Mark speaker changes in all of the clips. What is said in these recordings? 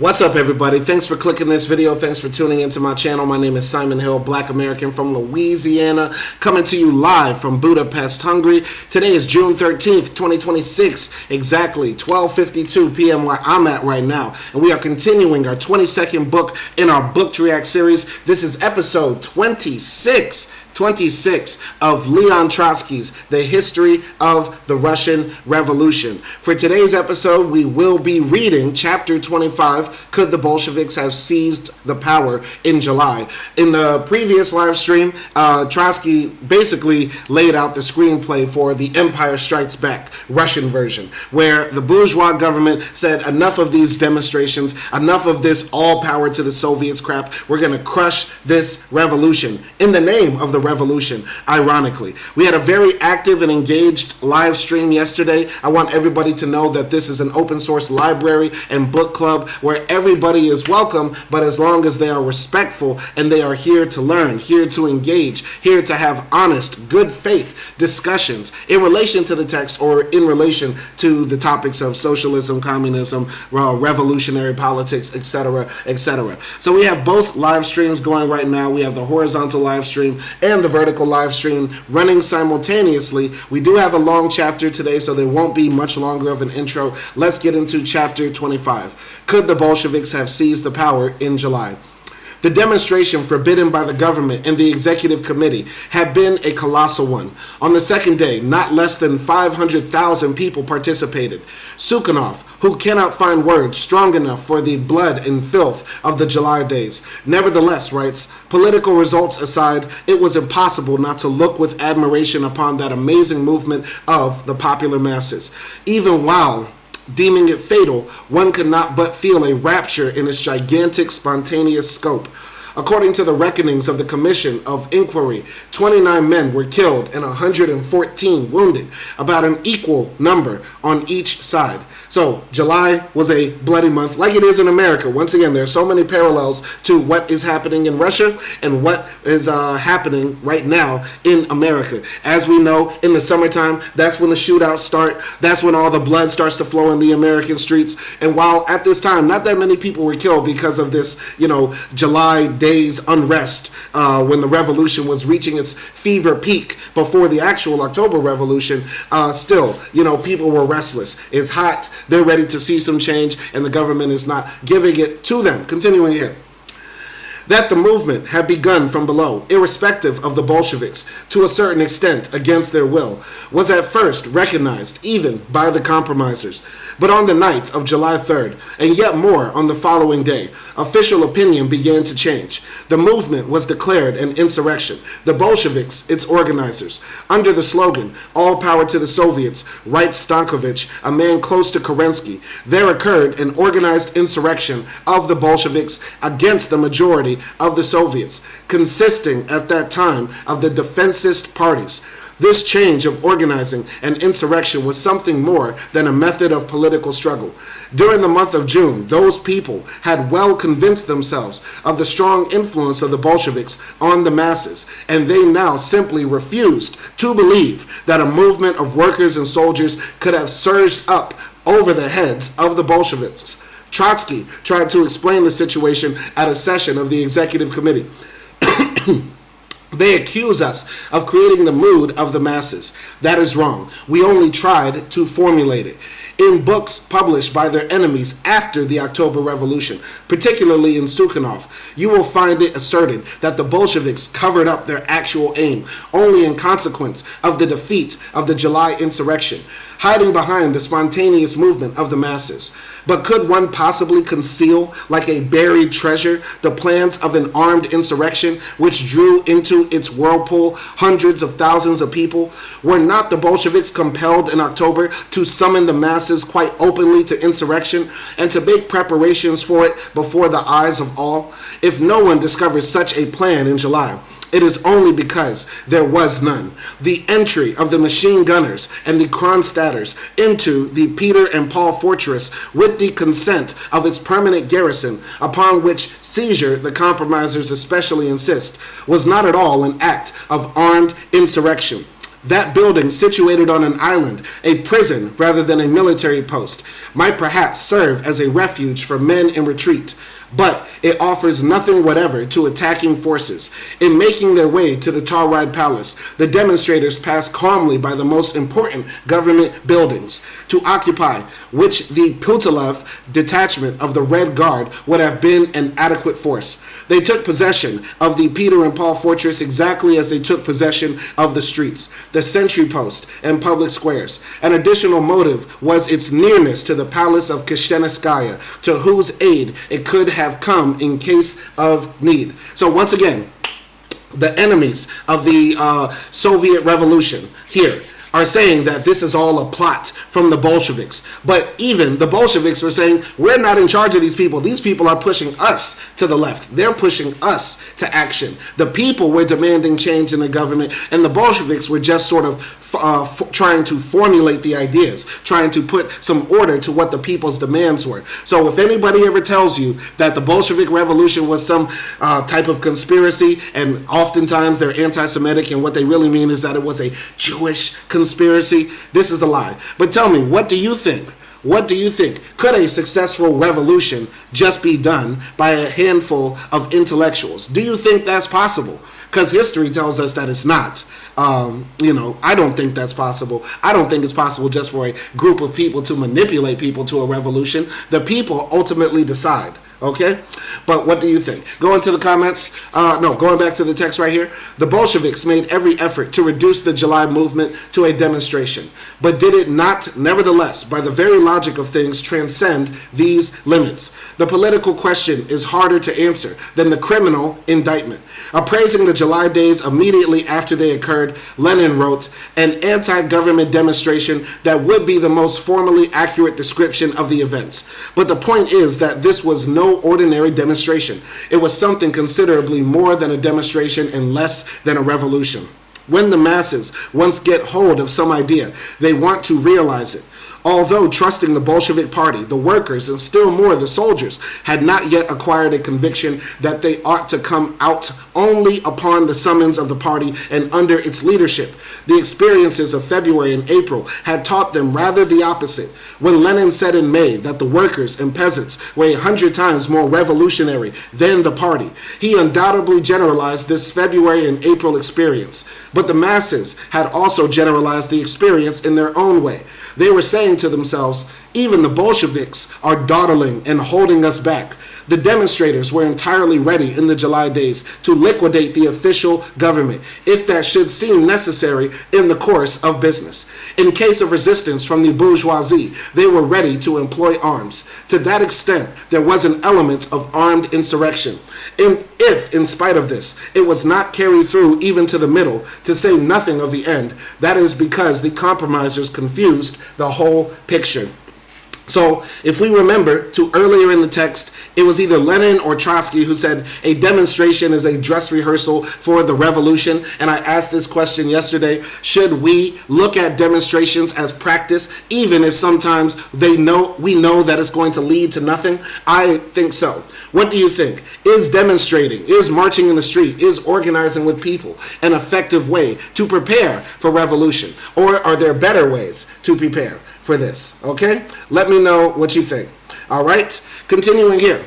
Speaker 1: What's up, everybody? Thanks for clicking this video. Thanks for tuning into my channel. My name is Simon Hill, Black American from Louisiana, coming to you live from Budapest, Hungary. Today is June 13th, 2026, exactly 12:52 p.m. where I'm at right now. And we are continuing our 22nd book in our Book to React series. This is episode 26 of Leon Trotsky's The History of the Russian Revolution. For today's episode, we will be reading chapter 25, Could the Bolsheviks Have Seized the Power in July? In the previous live stream, Trotsky basically laid out the screenplay for The Empire Strikes Back, Russian version, where the bourgeois government said enough of these demonstrations, enough of this all power to the Soviets crap, we're going to crush this revolution in the name of the revolution. Ironically, we had a very active and engaged live stream yesterday. I want everybody to know that this is an open source library and book club where everybody is welcome, but as long as they are respectful and they are here to learn, here to engage, here to have honest, good faith discussions in relation to the text or in relation to the topics of socialism, communism, revolutionary politics, etc., etc. So we have both live streams going right now. We have the horizontal live stream and the vertical live stream running simultaneously. We do have a long chapter today, so there won't be much longer of an intro. Let's get into chapter 25. Could the Bolsheviks have seized the power in July? The demonstration forbidden by the government and the executive committee had been a colossal one. On the second day, not less than 500,000 people participated. Sukhanov, who cannot find words strong enough for the blood and filth of the July days, nevertheless writes, political results aside, it was impossible not to look with admiration upon that amazing movement of the popular masses. Even while deeming it fatal, one could not but feel a rapture in its gigantic, spontaneous scope. According to the reckonings of the Commission of Inquiry, 29 men were killed and 114 wounded, about an equal number on each side. So July was a bloody month, like it is in America. Once again, there are so many parallels to what is happening in Russia and what is happening right now in America. As we know, in the summertime, that's when the shootouts start. That's when all the blood starts to flow in the American streets. And while at this time, not that many people were killed because of this, July days unrest, when the revolution was reaching its fever peak before the actual October Revolution, still, people were restless. It's hot. They're ready to see some change, and the government is not giving it to them. Continuing here. That the movement had begun from below, irrespective of the Bolsheviks, to a certain extent against their will, was at first recognized even by the compromisers. But on the night of July 3rd, and yet more on the following day, official opinion began to change. The movement was declared an insurrection. The Bolsheviks, its organizers, under the slogan, "All power to the Soviets," writes Stankovich, a man close to Kerensky, there occurred an organized insurrection of the Bolsheviks against the majority of the Soviets, consisting at that time of the defensist parties. This change of organizing an insurrection was something more than a method of political struggle. During the month of June, those people had well convinced themselves of the strong influence of the Bolsheviks on the masses, and they now simply refused to believe that a movement of workers and soldiers could have surged up over the heads of the Bolsheviks. Trotsky tried to explain the situation at a session of the executive committee. They accuse us of creating the mood of the masses. That is wrong. We only tried to formulate it. In books published by their enemies after the October Revolution, particularly in Sukhanov, you will find it asserted that the Bolsheviks covered up their actual aim only in consequence of the defeat of the July insurrection, hiding behind the spontaneous movement of the masses. But could one possibly conceal, like a buried treasure, the plans of an armed insurrection which drew into its whirlpool hundreds of thousands of people? Were not the Bolsheviks compelled in October to summon the masses quite openly to insurrection and to make preparations for it before the eyes of all? If no one discovers such a plan in July, it is only because there was none. The entry of the machine gunners and the Kronstadters into the Peter and Paul fortress with the consent of its permanent garrison, upon which seizure the compromisers especially insist, was not at all an act of armed insurrection. That building, situated on an island, a prison rather than a military post, might perhaps serve as a refuge for men in retreat, but it offers nothing whatever to attacking forces. In making their way to the Tauride Palace, the demonstrators passed calmly by the most important government buildings to occupy, which the Putilov detachment of the Red Guard would have been an adequate force. They took possession of the Peter and Paul fortress exactly as they took possession of the streets, the sentry post, and public squares. An additional motive was its nearness to the palace of Kishenskaya, to whose aid it could have come in case of need. So once again, the enemies of the Soviet Revolution here are saying that this is all a plot from the Bolsheviks. But even the Bolsheviks were saying, we're not in charge of these people. These people are pushing us to the left. They're pushing us to action. The people were demanding change in the government, and the Bolsheviks were just sort of trying to formulate the ideas, trying to put some order to what the people's demands were. So if anybody ever tells you that the Bolshevik Revolution was some type of conspiracy, and oftentimes they're anti-Semitic, and what they really mean is that it was a Jewish conspiracy, this is a lie. But tell me, what do you think? What do you think? Could a successful revolution just be done by a handful of intellectuals? Do you think that's possible? Because history tells us that it's not. I don't think that's possible. I don't think it's possible just for a group of people to manipulate people to a revolution. The people ultimately decide. Okay? But what do you think? Go into the comments. Going back to the text right here. The Bolsheviks made every effort to reduce the July movement to a demonstration, but did it not, nevertheless, by the very logic of things, transcend these limits. The political question is harder to answer than the criminal indictment. Appraising the July days immediately after they occurred, Lenin wrote, an anti-government demonstration that would be the most formally accurate description of the events. But the point is that this was no ordinary demonstration. It was something considerably more than a demonstration and less than a revolution. When the masses once get hold of some idea, they want to realize it. Although trusting the Bolshevik Party, the workers, and still more the soldiers, had not yet acquired a conviction that they ought to come out only upon the summons of the party and under its leadership, the experiences of February and April had taught them rather the opposite. When Lenin said in May that the workers and peasants were 100 times more revolutionary than the party, he undoubtedly generalized this February and April experience. But the masses had also generalized the experience in their own way. They were saying to themselves, even the Bolsheviks are dawdling and holding us back. The demonstrators were entirely ready in the July days to liquidate the official government, if that should seem necessary in the course of business. In case of resistance from the bourgeoisie, they were ready to employ arms. To that extent, there was an element of armed insurrection. If, in spite of this, it was not carried through even to the middle, to say nothing of the end, that is because the compromisers confused the whole picture. So if we remember to earlier in the text, it was either Lenin or Trotsky who said a demonstration is a dress rehearsal for the revolution. And I asked this question yesterday, should we look at demonstrations as practice, even if sometimes we know that it's going to lead to nothing? I think so. What do you think? Is demonstrating, is marching in the street, is organizing with people an effective way to prepare for revolution? Or are there better ways to prepare for this? Okay? Let me know what you think. All right? Continuing here.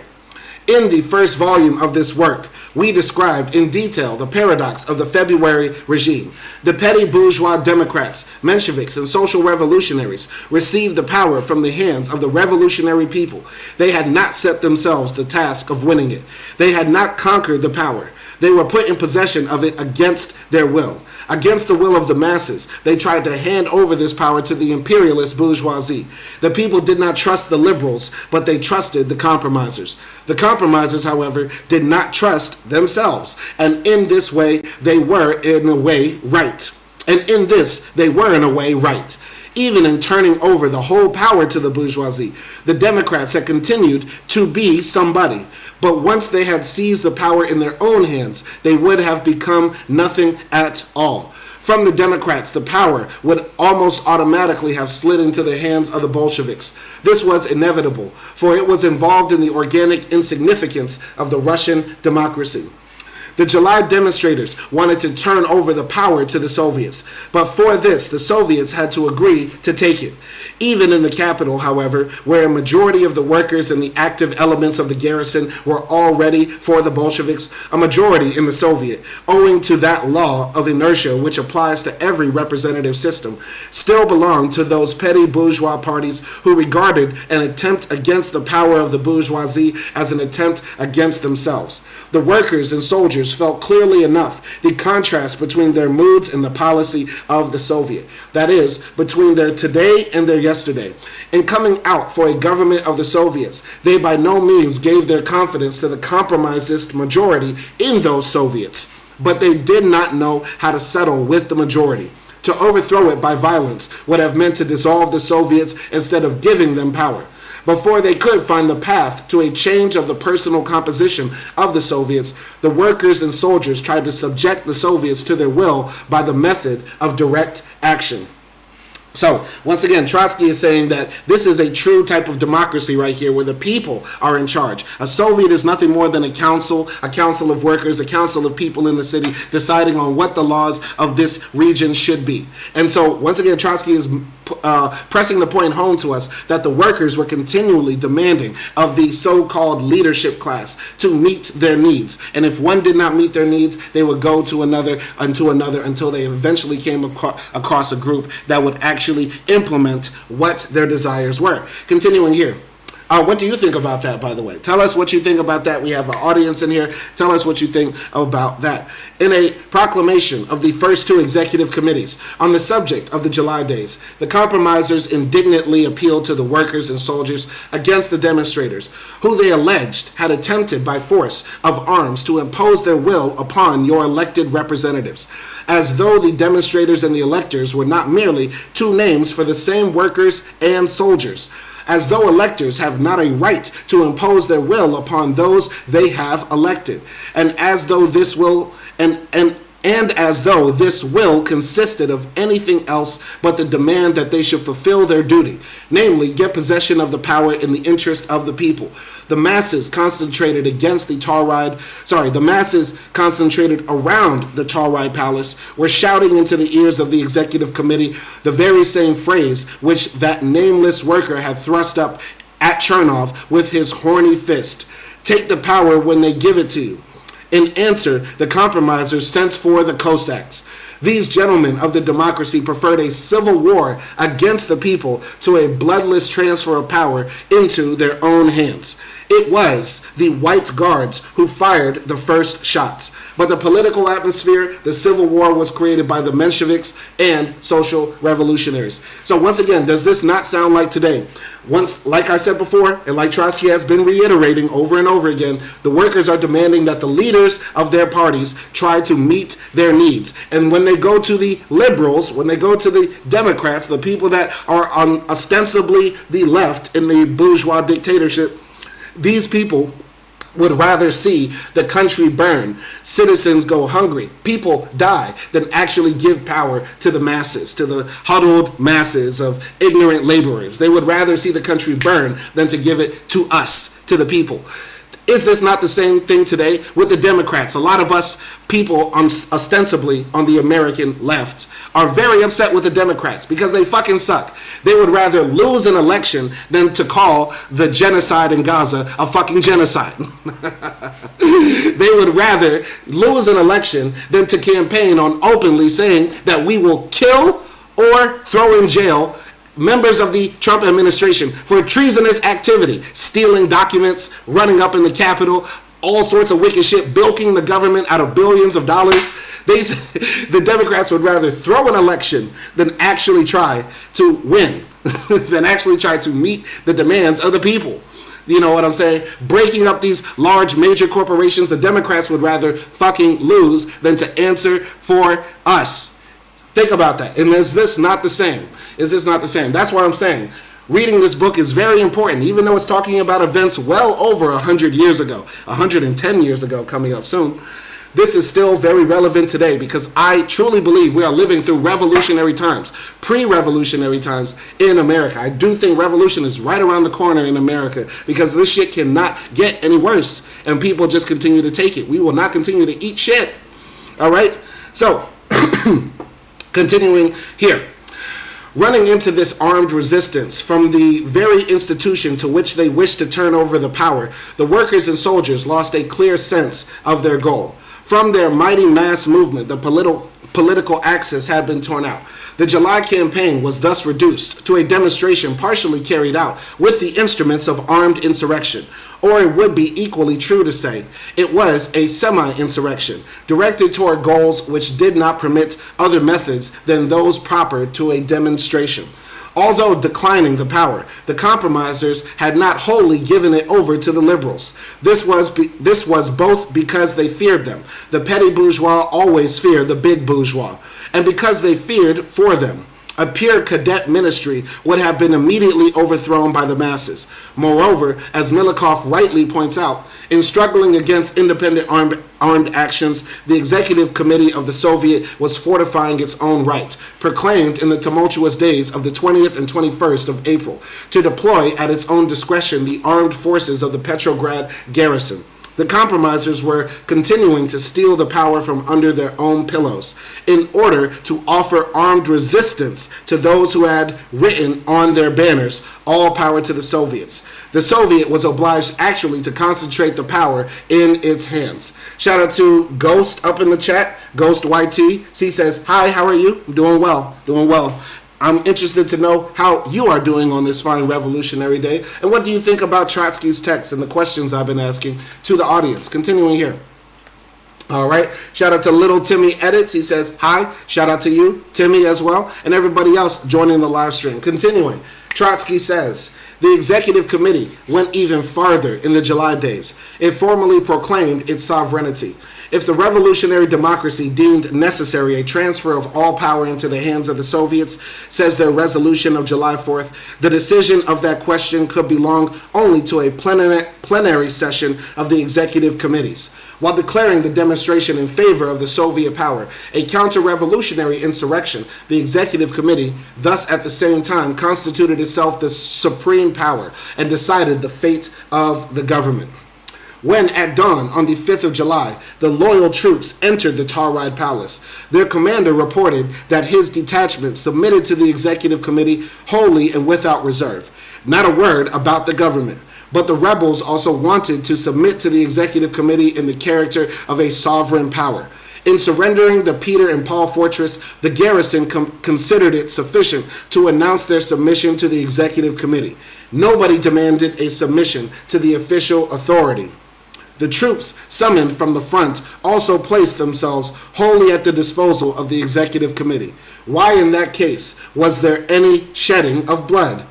Speaker 1: In the first volume of this work, we described in detail the paradox of the February regime. The petty bourgeois Democrats, Mensheviks, and social revolutionaries received the power from the hands of the revolutionary people. They had not set themselves the task of winning it. They had not conquered the power. They were put in possession of it against their will. Against the will of the masses, they tried to hand over this power to the imperialist bourgeoisie. The people did not trust the liberals, but they trusted the compromisers. The compromisers, however, did not trust themselves, and in this way, they were in a way right. Even in turning over the whole power to the bourgeoisie, the Democrats had continued to be somebody. But once they had seized the power in their own hands, they would have become nothing at all. From the Democrats, the power would almost automatically have slid into the hands of the Bolsheviks. This was inevitable, for it was involved in the organic insignificance of the Russian democracy. The July demonstrators wanted to turn over the power to the Soviets, but for this, the Soviets had to agree to take it. Even in the capital, however, where a majority of the workers and the active elements of the garrison were already for the Bolsheviks, a majority in the Soviet, owing to that law of inertia which applies to every representative system, still belonged to those petty bourgeois parties who regarded an attempt against the power of the bourgeoisie as an attempt against themselves. The workers and soldiers felt clearly enough the contrast between their moods and the policy of the Soviet. That is, between their today and their yesterday. In coming out for a government of the Soviets, they by no means gave their confidence to the compromisist majority in those Soviets, but they did not know how to settle with the majority. To overthrow it by violence would have meant to dissolve the Soviets instead of giving them power. Before they could find the path to a change of the personal composition of the Soviets, the workers and soldiers tried to subject the Soviets to their will by the method of direct action. So, once again, Trotsky is saying that this is a true type of democracy right here where the people are in charge. A Soviet is nothing more than a council of workers, a council of people in the city deciding on what the laws of this region should be. And so, once again, Trotsky is pressing the point home to us that the workers were continually demanding of the so-called leadership class to meet their needs. And if one did not meet their needs, they would go to another until they eventually came across a group that would actually implement what their desires were. Continuing here. What do you think about that, by the way? Tell us what you think about that. We have an audience in here. Tell us what you think about that. In a proclamation of the first two executive committees on the subject of the July days, the compromisers indignantly appealed to the workers and soldiers against the demonstrators, who they alleged had attempted by force of arms to impose their will upon your elected representatives, as though the demonstrators and the electors were not merely two names for the same workers and soldiers, as though electors have not a right to impose their will upon those they have elected, and as though this will as though this will consisted of anything else but the demand that they should fulfill their duty, namely get possession of the power in the interest of the people. The masses concentrated around the Tallride Palace were shouting into the ears of the executive committee the very same phrase which that nameless worker had thrust up at Chernov with his horny fist: "Take the power when they give it to you." In answer, the compromisers sent for the Cossacks. These gentlemen of the democracy preferred a civil war against the people to a bloodless transfer of power into their own hands. It was the White Guards who fired the first shots. But the political atmosphere, the civil war, was created by the Mensheviks and social revolutionaries. So once again, does this not sound like today? Once, like I said before, and like Trotsky has been reiterating over and over again, the workers are demanding that the leaders of their parties try to meet their needs. And when they go to the liberals, when they go to the Democrats, the people that are on ostensibly the left in the bourgeois dictatorship, these people would rather see the country burn, citizens go hungry, people die, than actually give power to the masses, to the huddled masses of ignorant laborers. They would rather see the country burn than to give it to us, to the people. Is this not the same thing today with the Democrats? A lot of us people ostensibly on the American left are very upset with the Democrats because they fucking suck. They would rather lose an election than to call the genocide in Gaza a fucking genocide. They would rather lose an election than to campaign on openly saying that we will kill or throw in jail members of the Trump administration for treasonous activity, stealing documents, running up in the Capitol, all sorts of wicked shit, bilking the government out of billions of dollars. The Democrats would rather throw an election than actually try to win, than actually try to meet the demands of the people. You know what I'm saying? Breaking up these large major corporations, the Democrats would rather fucking lose than to answer for us. Think about that. And is this not the same? Is this not the same? That's why I'm saying reading this book is very important, even though it's talking about events well over 100 years ago, 110 years ago coming up soon. this is still very relevant today because I truly believe we are living through revolutionary times, pre-revolutionary times in America. I do think revolution is right around the corner in America because this shit cannot get any worse and people just continue to take it. We will not continue to eat shit. All right? So, continuing here. Running into this armed resistance from the very institution to which they wished to turn over the power, the workers and soldiers lost a clear sense of their goal. From their mighty mass movement, the political axis had been torn out. The July campaign was thus reduced to a demonstration partially carried out with the instruments of armed insurrection. Or it would be equally true to say it was a semi-insurrection directed toward goals which did not permit other methods than those proper to a demonstration. Although declining the power, the compromisers had not wholly given it over to the liberals. This was both because they feared them. The petty bourgeois always fear the big bourgeois, and because they feared for them. A pure cadet ministry would have been immediately overthrown by the masses. Moreover, as Milikov rightly points out, in struggling against independent armed actions, the Executive Committee of the Soviet was fortifying its own right, proclaimed in the tumultuous days of the 20th and 21st of April, to deploy at its own discretion the armed forces of the Petrograd garrison. The compromisers were continuing to steal the power from under their own pillows in order to offer armed resistance to those who had written on their banners, "All power to the Soviets." The Soviet was obliged actually to concentrate the power in its hands. Shout out to Ghost up in the chat, Ghost YT. She says, "Hi, how are you?" I'm doing well, doing well. I'm interested to know how you are doing on this fine revolutionary day. And what do you think about Trotsky's text and the questions I've been asking to the audience? Continuing here. All right. Shout out to Little Timmy Edits. He says, hi. Shout out to you, Timmy, as well. And everybody else joining the live stream. Continuing. Trotsky says, the Executive Committee went even farther in the July days. It formally proclaimed its sovereignty. If the revolutionary democracy deemed necessary a transfer of all power into the hands of the Soviets, says their resolution of July 4th, the decision of that question could belong only to a plenary session of the executive committees. While declaring the demonstration in favor of the Soviet power a counter-revolutionary insurrection, the executive committee thus at the same time constituted itself the supreme power and decided the fate of the government. When, at dawn on the 5th of July, the loyal troops entered the Tauride Palace, their commander reported that his detachment submitted to the Executive Committee wholly and without reserve. Not a word about the government, but the rebels also wanted to submit to the Executive Committee in the character of a sovereign power. In surrendering the Peter and Paul fortress, the garrison considered it sufficient to announce their submission to the Executive Committee. Nobody demanded a submission to the official authority. The troops summoned from the front also placed themselves wholly at the disposal of the Executive Committee. Why in that case was there any shedding of blood?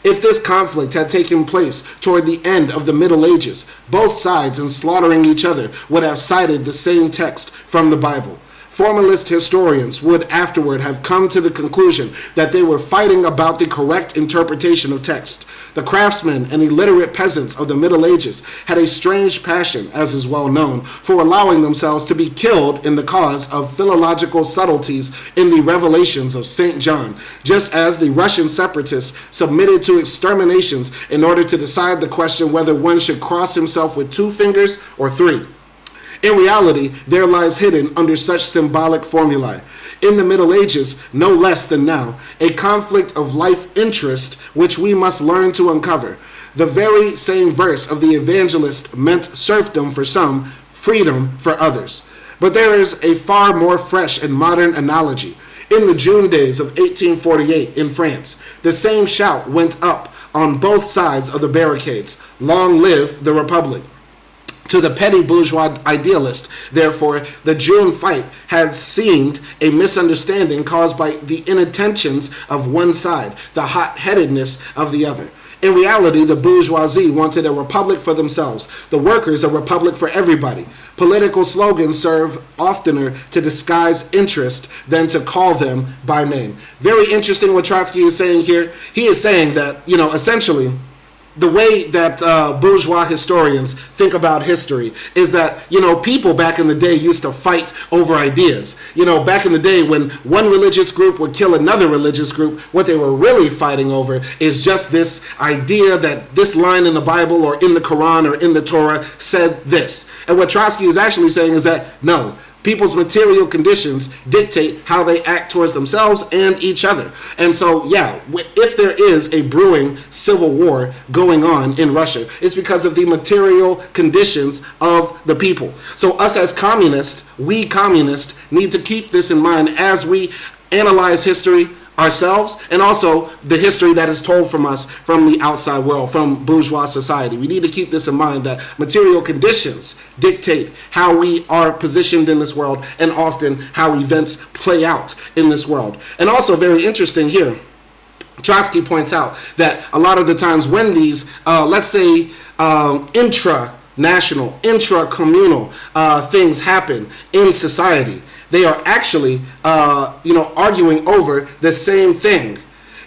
Speaker 1: If this conflict had taken place toward the end of the Middle Ages, both sides in slaughtering each other would have cited the same text from the Bible. Formalist historians would afterward have come to the conclusion that they were fighting about the correct interpretation of text. The craftsmen and illiterate peasants of the Middle Ages had a strange passion, as is well known, for allowing themselves to be killed in the cause of philological subtleties in the revelations of St. John, just as the Russian separatists submitted to exterminations in order to decide the question whether one should cross himself with 2 fingers or 3. In reality, there lies hidden under such symbolic formulae, in the Middle Ages, no less than now, a conflict of life interest which we must learn to uncover. The very same verse of the evangelist meant serfdom for some, freedom for others. But there is a far more fresh and modern analogy. In the June days of 1848 in France, the same shout went up on both sides of the barricades, "Long live the Republic." To the petty bourgeois idealist, therefore, the June fight had seemed a misunderstanding caused by the inattentions of one side, the hot-headedness of the other. In reality, the bourgeoisie wanted a republic for themselves, the workers a republic for everybody. Political slogans serve oftener to disguise interest than to call them by name. Very interesting what Trotsky is saying here. He is saying that, essentially, the way that bourgeois historians think about history is that, people back in the day used to fight over ideas. Back in the day when one religious group would kill another religious group, what they were really fighting over is just this idea that this line in the Bible or in the Quran or in the Torah said this. And what Trotsky is actually saying is that, no, people's material conditions dictate how they act towards themselves and each other. And so, yeah, if there is a brewing civil war going on in Russia, it's because of the material conditions of the people. So us as communists, we communists need to keep this in mind as we analyze history ourselves, and also the history that is told from us from the outside world, from bourgeois society. We need to keep this in mind, that material conditions dictate how we are positioned in this world and often how events play out in this world. And also very interesting here, Trotsky points out that a lot of the times when these, let's say, intra-national, intra-communal things happen in society, they are actually, arguing over the same thing.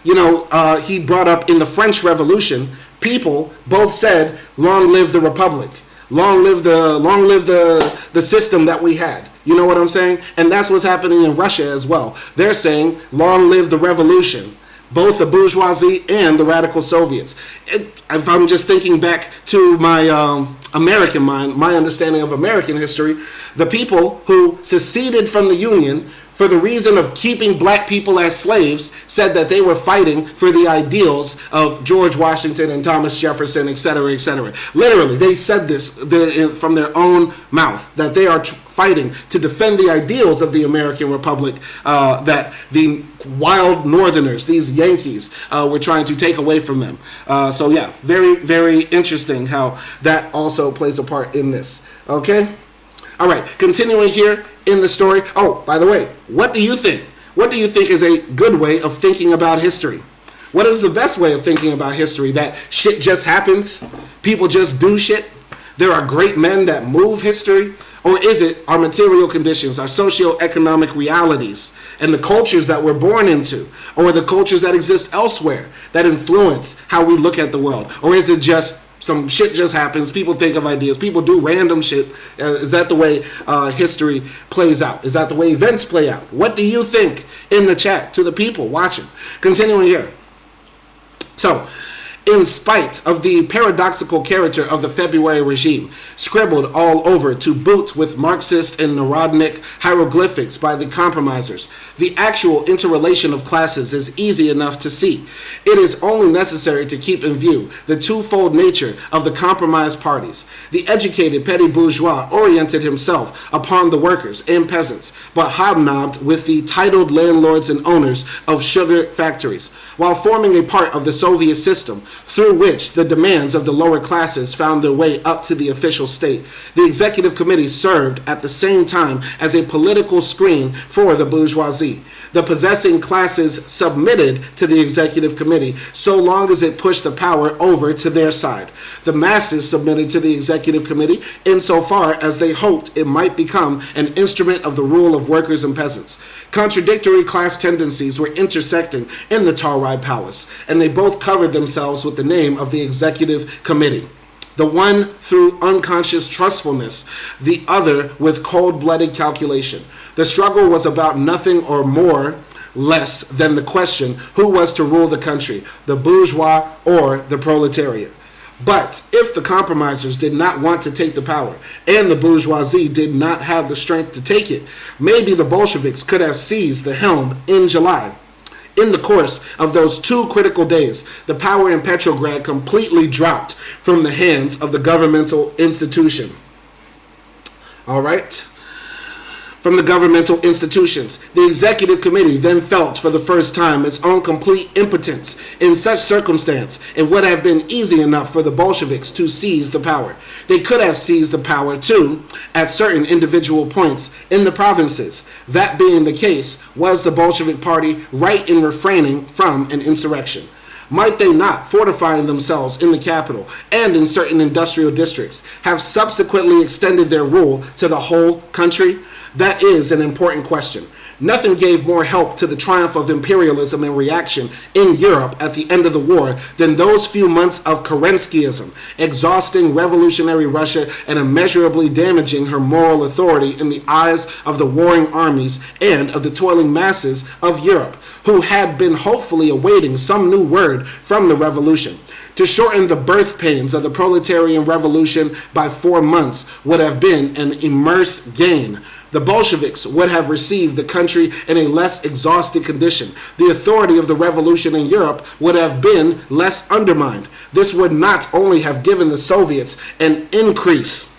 Speaker 1: He brought up in the French Revolution, people both said, "Long live the Republic, long live the system that we had." You know what I'm saying? And that's what's happening in Russia as well. They're saying, "Long live the revolution." Both the bourgeoisie and the radical Soviets. If I'm just thinking back to my American mind, my understanding of American history, the people who seceded from the Union for the reason of keeping black people as slaves said that they were fighting for the ideals of George Washington and Thomas Jefferson, etc., etc. Literally, they said this from their own mouth, that they are fighting to defend the ideals of the American Republic that the wild Northerners, these Yankees, were trying to take away from them. So yeah, very, very interesting how that also plays a part in this. Okay? All right, continuing here in the story. Oh, by the way, what do you think? What do you think is a good way of thinking about history? What is the best way of thinking about history? That shit just happens? People just do shit? There are great men that move history? Or is it our material conditions, our socioeconomic realities, and the cultures that we're born into, or the cultures that exist elsewhere that influence how we look at the world? Or is it just some shit just happens, people think of ideas, people do random shit? Is that the way history plays out? Is that the way events play out? What do you think in the chat to the people watching? Continuing here. So, in spite of the paradoxical character of the February regime, scribbled all over to boot with Marxist and Narodnik hieroglyphics by the compromisers, the actual interrelation of classes is easy enough to see. It is only necessary to keep in view the twofold nature of the compromised parties. The educated petty bourgeois oriented himself upon the workers and peasants, but hobnobbed with the titled landlords and owners of sugar factories, while forming a part of the Soviet system, through which the demands of the lower classes found their way up to the official state. The executive committee served at the same time as a political screen for the bourgeoisie. The possessing classes submitted to the executive committee so long as it pushed the power over to their side. The masses submitted to the executive committee insofar as they hoped it might become an instrument of the rule of workers and peasants. Contradictory class tendencies were intersecting in the Tauride Palace, and they both covered themselves with the name of the executive committee. The one through unconscious trustfulness, the other with cold-blooded calculation. The struggle was about nothing or more less than the question, who was to rule the country, the bourgeois or the proletariat? But if the compromisers did not want to take the power, and the bourgeoisie did not have the strength to take it, maybe the Bolsheviks could have seized the helm in July. In the course of those 2 critical days, the power in Petrograd completely dropped from the hands of the governmental institution. All right? From the governmental institutions. The executive committee then felt for the first time its own complete impotence. In such circumstance, it would have been easy enough for the Bolsheviks to seize the power. They could have seized the power too at certain individual points in the provinces. That being the case, was the Bolshevik party right in refraining from an insurrection? Might they not, fortifying themselves in the capital and in certain industrial districts, have subsequently extended their rule to the whole country? That is an important question. Nothing gave more help to the triumph of imperialism and reaction in Europe at the end of the war than those few months of Kerenskyism, exhausting revolutionary Russia and immeasurably damaging her moral authority in the eyes of the warring armies and of the toiling masses of Europe, who had been hopefully awaiting some new word from the revolution. To shorten the birth pains of the proletarian revolution by 4 months would have been an immense gain. The Bolsheviks would have received the country in a less exhausted condition. The authority of the revolution in Europe would have been less undermined. This would not only have given the Soviets an increase.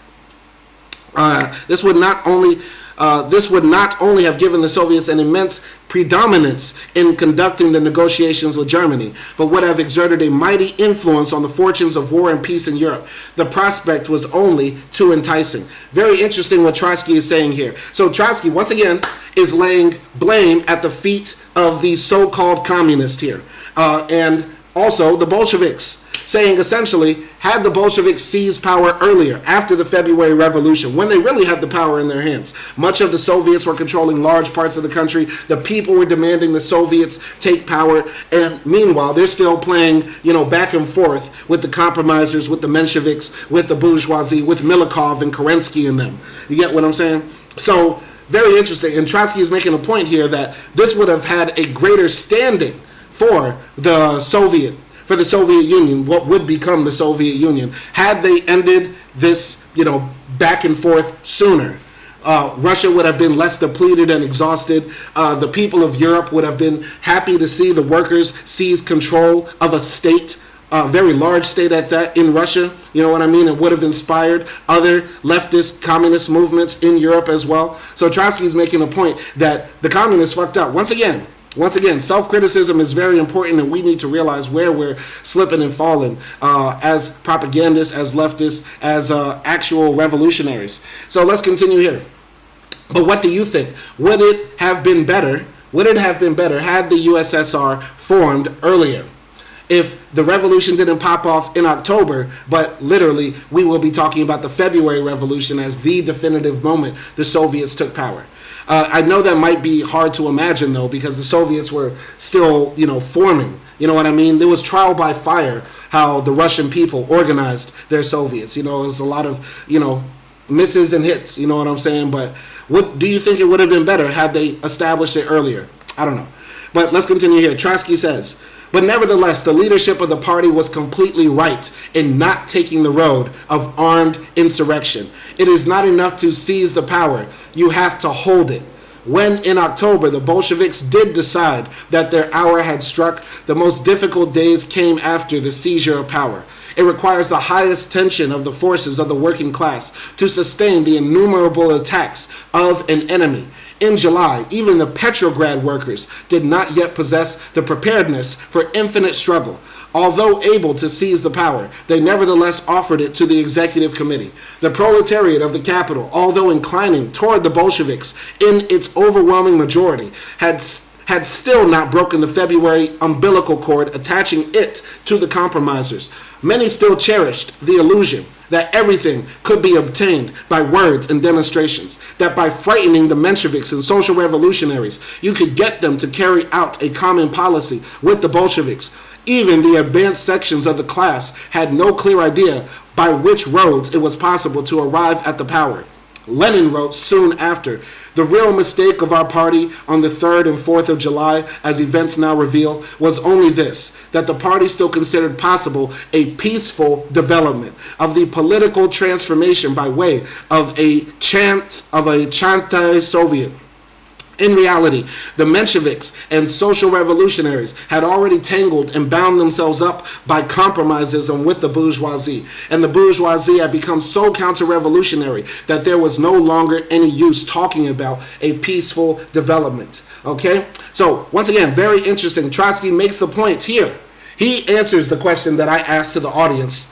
Speaker 1: This would not only have given the Soviets an immense predominance in conducting the negotiations with Germany, but would have exerted a mighty influence on the fortunes of war and peace in Europe. The prospect was only too enticing. Very interesting what Trotsky is saying here. So Trotsky, once again, is laying blame at the feet of the so-called communists here, and also the Bolsheviks, saying essentially, had the Bolsheviks seized power earlier, after the February Revolution, when they really had the power in their hands. Much of the Soviets were controlling large parts of the country. The people were demanding the Soviets take power. And meanwhile, they're still playing, back and forth with the compromisers, with the Mensheviks, with the bourgeoisie, with Milikov and Kerensky and them. You get what I'm saying? So, very interesting. And Trotsky is making a point here that this would have had a greater standing for the Soviet Union, what would become the Soviet Union, had they ended this, back and forth sooner. Russia would have been less depleted and exhausted. The people of Europe would have been happy to see the workers seize control of a state, a very large state at that, in Russia. You know what I mean? It would have inspired other leftist communist movements in Europe as well. So Trotsky is making a point that the communists fucked up. Once again, self-criticism is very important, and we need to realize where we're slipping and falling as propagandists, as leftists, as actual revolutionaries. So let's continue here. But what do you think? Would it have been better had the USSR formed earlier? If the revolution didn't pop off in October, but literally we will be talking about the February Revolution as the definitive moment the Soviets took power. I know that might be hard to imagine, though, because the Soviets were still, forming. You know what I mean? There was trial by fire how the Russian people organized their Soviets. It was a lot of, misses and hits. You know what I'm saying? But what do you think it would have been better had they established it earlier? I don't know. But let's continue here. Trotsky says, but nevertheless, the leadership of the party was completely right in not taking the road of armed insurrection. It is not enough to seize the power. You have to hold it. When in October the Bolsheviks did decide that their hour had struck, the most difficult days came after the seizure of power. It requires the highest tension of the forces of the working class to sustain the innumerable attacks of an enemy. In July, even the Petrograd workers did not yet possess the preparedness for infinite struggle. Although able to seize the power, they nevertheless offered it to the executive committee. The proletariat of the capital, although inclining toward the Bolsheviks in its overwhelming majority, had still not broken the February umbilical cord attaching it to the compromisers. Many still cherished the illusion that everything could be obtained by words and demonstrations, that by frightening the Mensheviks and social revolutionaries, you could get them to carry out a common policy with the Bolsheviks. Even the advanced sections of the class had no clear idea by which roads it was possible to arrive at the power. Lenin wrote soon after, the real mistake of our party on the 3rd and 4th of July, as events now reveal, was only this, that the party still considered possible a peaceful development of the political transformation by way of a anti-Soviet. In reality, the Mensheviks and social revolutionaries had already tangled and bound themselves up by compromisism with the bourgeoisie, and the bourgeoisie had become so counter-revolutionary that there was no longer any use talking about a peaceful development. Okay? So, once again, very interesting. Trotsky makes the point here. He answers the question that I asked to the audience.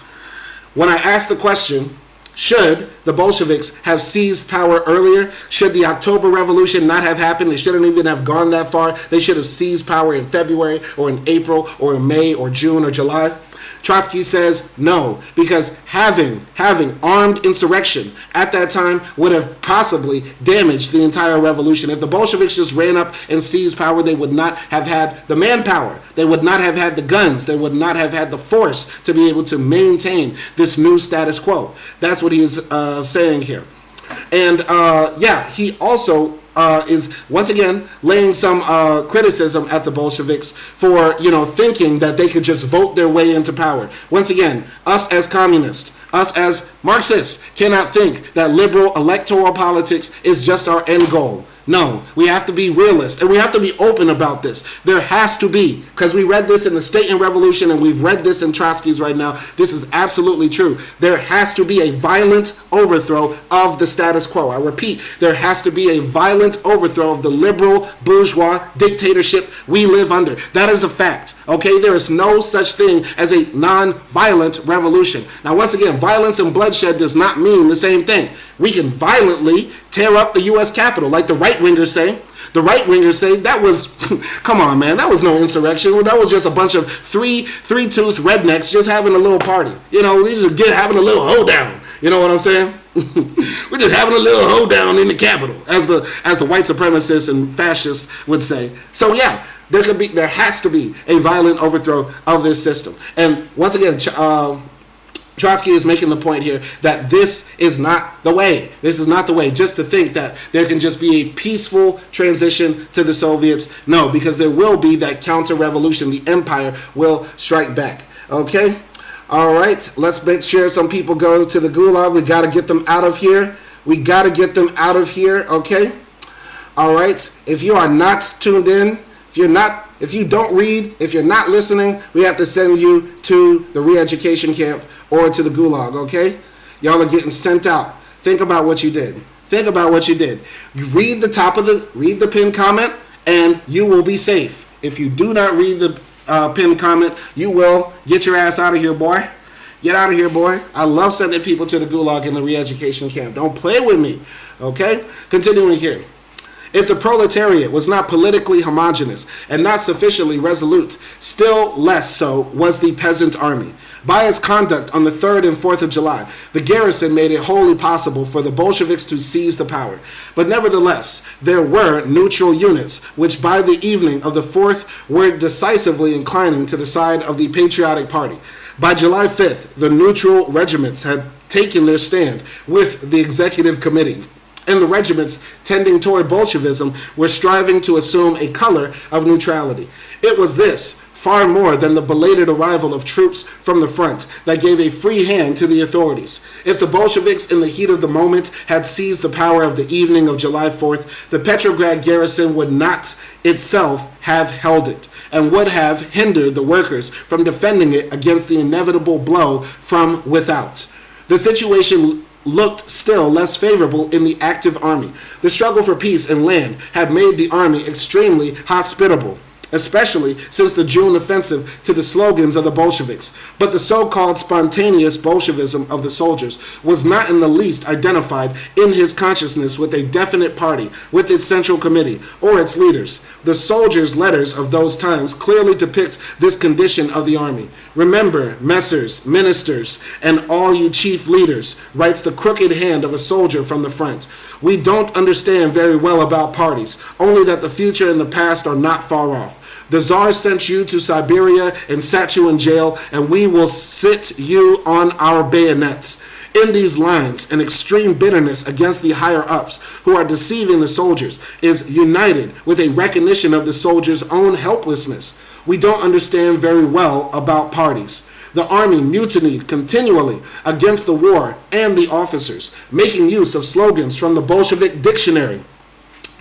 Speaker 1: When I asked the question, should the Bolsheviks have seized power earlier? Should the October Revolution not have happened? They shouldn't even have gone that far. They should have seized power in February or in April or in May or June or July. Trotsky says no, because having armed insurrection at that time would have possibly damaged the entire revolution. If the Bolsheviks just ran up and seized power, they would not have had the manpower. They would not have had the guns. They would not have had the force to be able to maintain this new status quo. That's what he is saying here. And he also is once again laying some criticism at the Bolsheviks for, thinking that they could just vote their way into power. Once again, us as communists, us as Marxists cannot think that liberal electoral politics is just our end goal. No, we have to be realists, and we have to be open about this. There has to be, because we read this in the State and Revolution, and we've read this in Trotsky's right now. This is absolutely true. There has to be a violent overthrow of the status quo. I repeat, there has to be a violent overthrow of the liberal bourgeois dictatorship we live under. That is a fact. Okay, there is no such thing as a non-violent revolution. Now, once again, violence and bloodshed does not mean the same thing. We can violently tear up the U.S. Capitol, like the right-wingers say. The right-wingers say that was, come on, man, that was no insurrection. That was just a bunch of three-toothed rednecks just having a little party. We just having a little hoedown. You know what I'm saying? We're just having a little hoedown in the Capitol, as the white supremacists and fascists would say. So yeah. There has to be a violent overthrow of this system. And once again, Trotsky is making the point here that this is not the way. This is not the way. Just to think that there can just be a peaceful transition to the Soviets. No, because there will be that counter-revolution. The empire will strike back. Okay? All right. Let's make sure some people go to the gulag. We got to get them out of here. Okay? All right. If you are not tuned in, if you don't read, if you're not listening, we have to send you to the re-education camp or to the gulag, okay? Y'all are getting sent out. Think about what you did. You read the pinned comment, and you will be safe. If you do not read the pinned comment, you will get your ass out of here, boy. Get out of here, boy. I love sending people to the gulag in the re-education camp. Don't play with me, okay? Continuing here. If the proletariat was not politically homogeneous and not sufficiently resolute, still less so was the peasant army. By its conduct on the 3rd and 4th of July, the garrison made it wholly possible for the Bolsheviks to seize the power. But nevertheless, there were neutral units, which by the evening of the 4th were decisively inclining to the side of the Patriotic Party. By July 5th, the neutral regiments had taken their stand with the executive committee, and the regiments tending toward Bolshevism were striving to assume a color of neutrality. It was this, far more than the belated arrival of troops from the front, that gave a free hand to the authorities. If the Bolsheviks in the heat of the moment had seized the power of the evening of July 4th, the Petrograd garrison would not itself have held it, and would have hindered the workers from defending it against the inevitable blow from without. The situation looked still less favorable in the active army. The struggle for peace and land had made the army extremely hospitable, especially since the June offensive to the slogans of the Bolsheviks. But the so-called spontaneous Bolshevism of the soldiers was not in the least identified in his consciousness with a definite party, with its central committee, or its leaders. The soldiers' letters of those times clearly depict this condition of the army. Remember, messers, ministers, and all you chief leaders, writes the crooked hand of a soldier from the front. We don't understand very well about parties, only that the future and the past are not far off. The Tsar sent you to Siberia and sat you in jail, and we will sit you on our bayonets. In these lines, an extreme bitterness against the higher-ups who are deceiving the soldiers is united with a recognition of the soldiers' own helplessness. We don't understand very well about parties. The army mutinied continually against the war and the officers, making use of slogans from the Bolshevik dictionary.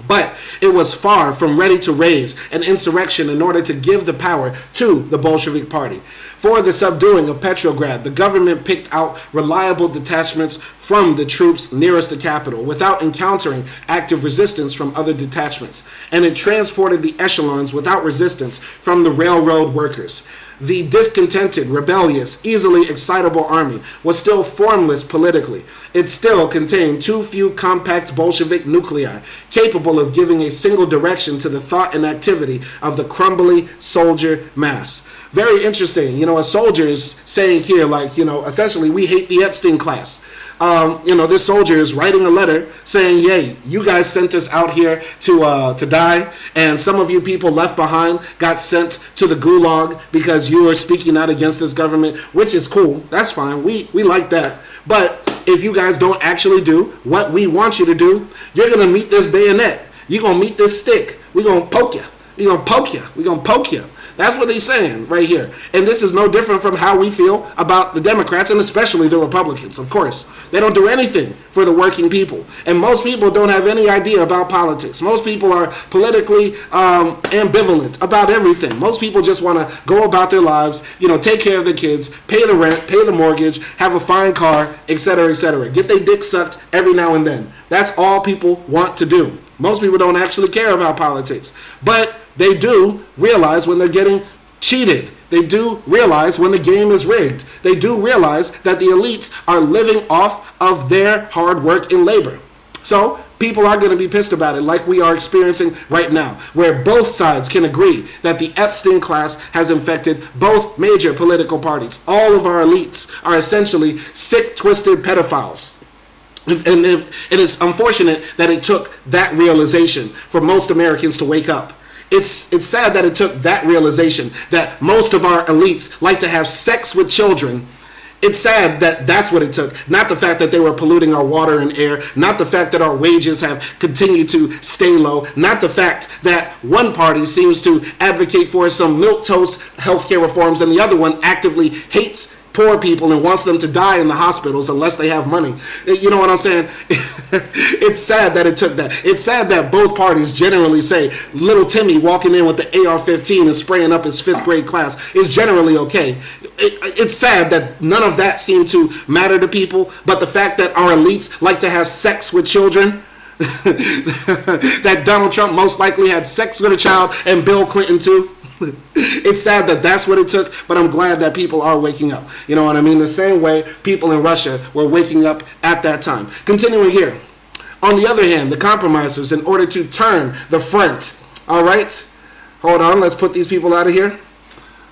Speaker 1: But it was far from ready to raise an insurrection in order to give the power to the Bolshevik Party. For the subduing of Petrograd, the government picked out reliable detachments from the troops nearest the capital without encountering active resistance from other detachments, and it transported the echelons without resistance from the railroad workers. The discontented, rebellious, easily excitable army was still formless politically. It still contained too few compact Bolshevik nuclei capable of giving a single direction to the thought and activity of the crumbly soldier mass. very interesting. A soldier is saying here, like, essentially, we hate the Epstein class. This soldier is writing a letter saying, yay, you guys sent us out here to die, and some of you people left behind got sent to the gulag because you were speaking out against this government, which is cool. That's fine. We like that. But if you guys don't actually do what we want you to do, you're going to meet this bayonet. You're going to meet this stick. We're going to poke you. We're going to poke you. We're going to poke you. That's what he's saying right here. And this is no different from how we feel about the Democrats and especially the Republicans, of course. They don't do anything for the working people. And most people don't have any idea about politics. Most people are politically ambivalent about everything. Most people just want to go about their lives, take care of their kids, pay the rent, pay the mortgage, have a fine car, etc., etc. Get their dick sucked every now and then. That's all people want to do. Most people don't actually care about politics. But they do realize when they're getting cheated. They do realize when the game is rigged. They do realize that the elites are living off of their hard work and labor. So people are going to be pissed about it, like we are experiencing right now, where both sides can agree that the Epstein class has infected both major political parties. All of our elites are essentially sick, twisted pedophiles. And it is unfortunate that it took that realization for most Americans to wake up. It's sad that it took that realization that most of our elites like to have sex with children. It's sad that that's what it took. Not the fact that they were polluting our water and air. Not the fact that our wages have continued to stay low. Not the fact that one party seems to advocate for some milquetoast healthcare reforms and the other one actively hates poor people and wants them to die in the hospitals unless they have money. You know what I'm saying? It's sad that it took that. It's sad that both parties generally say little Timmy walking in with the AR-15 and spraying up his 5th grade class is generally okay. It's sad that none of that seemed to matter to people, but the fact that our elites like to have sex with children, that Donald Trump most likely had sex with a child and Bill Clinton too. It's sad that that's what it took, but I'm glad that people are waking up. You know what I mean? The same way people in Russia were waking up at that time. Continuing here. On the other hand, the compromisers, in order to turn the front, all right? Hold on, let's put these people out of here.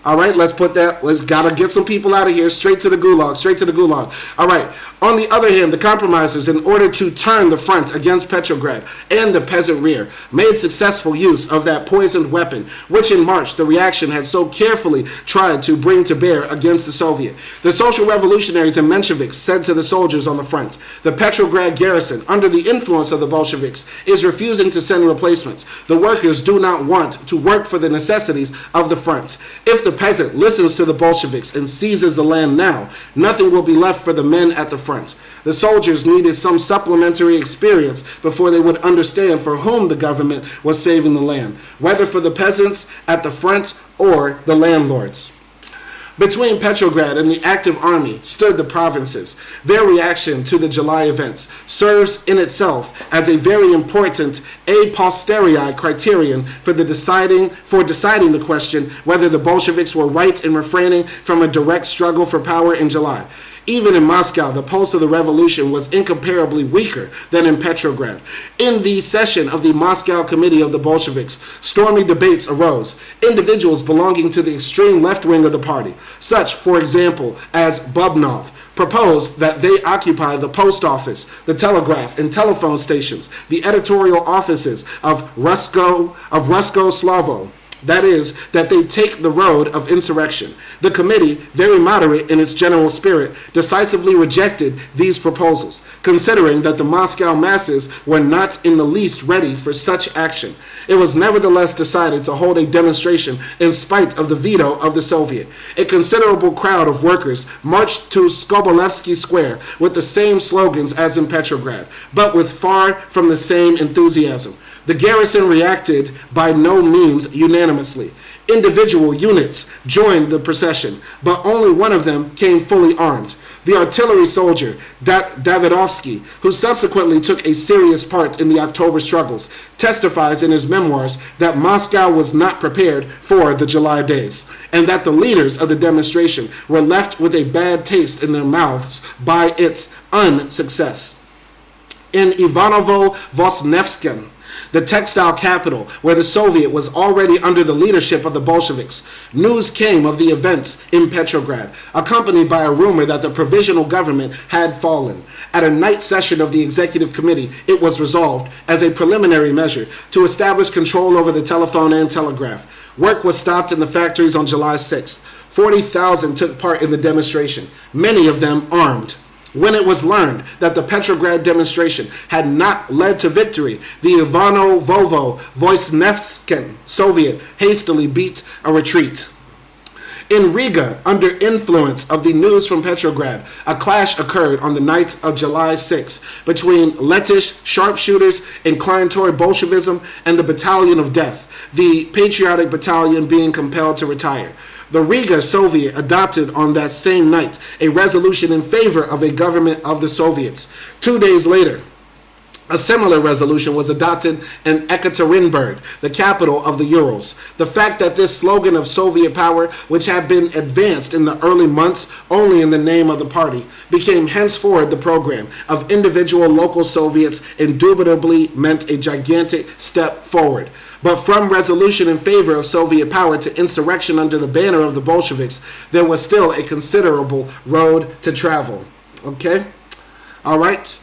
Speaker 1: All right, let's gotta get some people out of here, straight to the gulag. All right, on the other hand, the compromisers, in order to turn the front against Petrograd and the peasant rear, made successful use of that poisoned weapon, which in March the reaction had so carefully tried to bring to bear against the Soviet. The social revolutionaries and Mensheviks said to the soldiers on the front, the Petrograd garrison, under the influence of the Bolsheviks, is refusing to send replacements. The workers do not want to work for the necessities of the front. If the peasant listens to the Bolsheviks and seizes the land now, nothing will be left for the men at the front. The soldiers needed some supplementary experience before they would understand for whom the government was saving the land, whether for the peasants at the front or the landlords. Between Petrograd and the active army stood the provinces. Their reaction to the July events serves in itself as a very important a posteriori criterion for deciding the question whether the Bolsheviks were right in refraining from a direct struggle for power in July. Even in Moscow, the pulse of the revolution was incomparably weaker than in Petrograd. In the session of the Moscow Committee of the Bolsheviks, stormy debates arose. Individuals belonging to the extreme left wing of the party, such, for example, as Bubnov, proposed that they occupy the post office, the telegraph and telephone stations, the editorial offices of Rusko Slavo. That is, that they take the road of insurrection. The committee, very moderate in its general spirit, decisively rejected these proposals, considering that the Moscow masses were not in the least ready for such action. It was nevertheless decided to hold a demonstration in spite of the veto of the Soviet. A considerable crowd of workers marched to Skobolevsky Square with the same slogans as in Petrograd, but with far from the same enthusiasm. The garrison reacted by no means unanimously. Individual units joined the procession, but only one of them came fully armed. The artillery soldier, Davidovsky, who subsequently took a serious part in the October struggles, testifies in his memoirs that Moscow was not prepared for the July days, and that the leaders of the demonstration were left with a bad taste in their mouths by its unsuccess. In Ivanovo-Vosnevsky, the textile capital, where the Soviet was already under the leadership of the Bolsheviks. News came of the events in Petrograd, accompanied by a rumor that the provisional government had fallen. At a night session of the executive committee, it was resolved, as a preliminary measure, to establish control over the telephone and telegraph. Work was stopped in the factories on July 6th. 40,000 took part in the demonstration, many of them armed. When it was learned that the Petrograd demonstration had not led to victory, the Ivanovo-Voznevsky Soviet hastily beat a retreat. In Riga, under influence of the news from Petrograd, a clash occurred on the night of July 6 between Lettish sharpshooters inclined toward Bolshevism and the Battalion of Death, the patriotic battalion being compelled to retire. The Riga Soviet adopted on that same night a resolution in favor of a government of the Soviets. 2 days later, a similar resolution was adopted in Ekaterinburg, the capital of the Urals. The fact that this slogan of Soviet power, which had been advanced in the early months only in the name of the party, became henceforth the program of individual local Soviets, indubitably meant a gigantic step forward. But from resolution in favor of Soviet power to insurrection under the banner of the Bolsheviks, there was still a considerable road to travel. Okay? All right?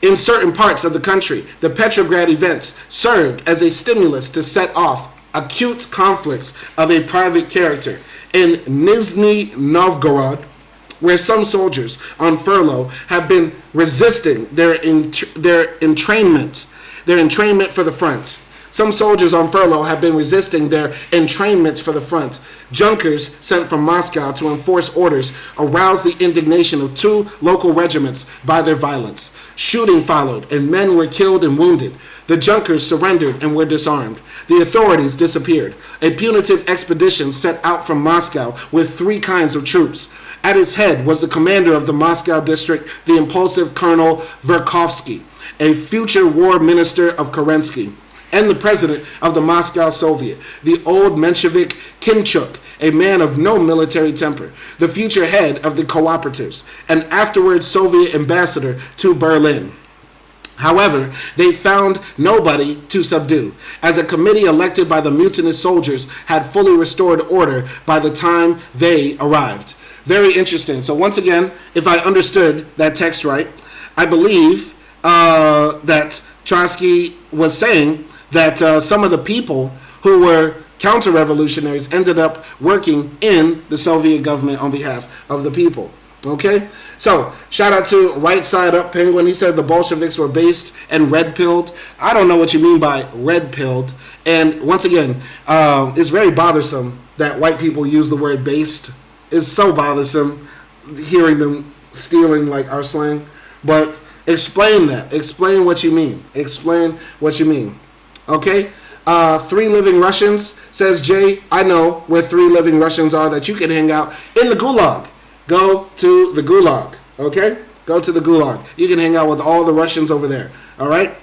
Speaker 1: In certain parts of the country, the Petrograd events served as a stimulus to set off acute conflicts of a private character. In Nizhny Novgorod, where some soldiers on furlough have been resisting their entrainment for the front. Some soldiers on furlough have been resisting their entrainment for the front. Junkers sent from Moscow to enforce orders aroused the indignation of 2 local regiments by their violence. Shooting followed, and men were killed and wounded. The Junkers surrendered and were disarmed. The authorities disappeared. A punitive expedition set out from Moscow with 3 kinds of troops. At its head was the commander of the Moscow district, the impulsive Colonel Verkhovsky, a future war minister of Kerensky, and the president of the Moscow Soviet, the old Menshevik Kimchuk, a man of no military temper, the future head of the cooperatives, and afterwards Soviet ambassador to Berlin. However, they found nobody to subdue, as a committee elected by the mutinous soldiers had fully restored order by the time they arrived. Very interesting. So once again, if I understood that text right, I believe that Trotsky was saying that some of the people who were counter-revolutionaries ended up working in the Soviet government on behalf of the people. Okay? So, shout out to Right Side Up Penguin. He said the Bolsheviks were based and red-pilled. I don't know what you mean by red-pilled. And once again, it's very bothersome that white people use the word based. It's so bothersome hearing them stealing like our slang. But explain that. Explain what you mean. Explain what you mean. Okay? 3 living Russians, says Jay. I know where 3 living Russians are that you can hang out in the Gulag. Go to the Gulag. Okay? Go to the Gulag. You can hang out with all the Russians over there. All right?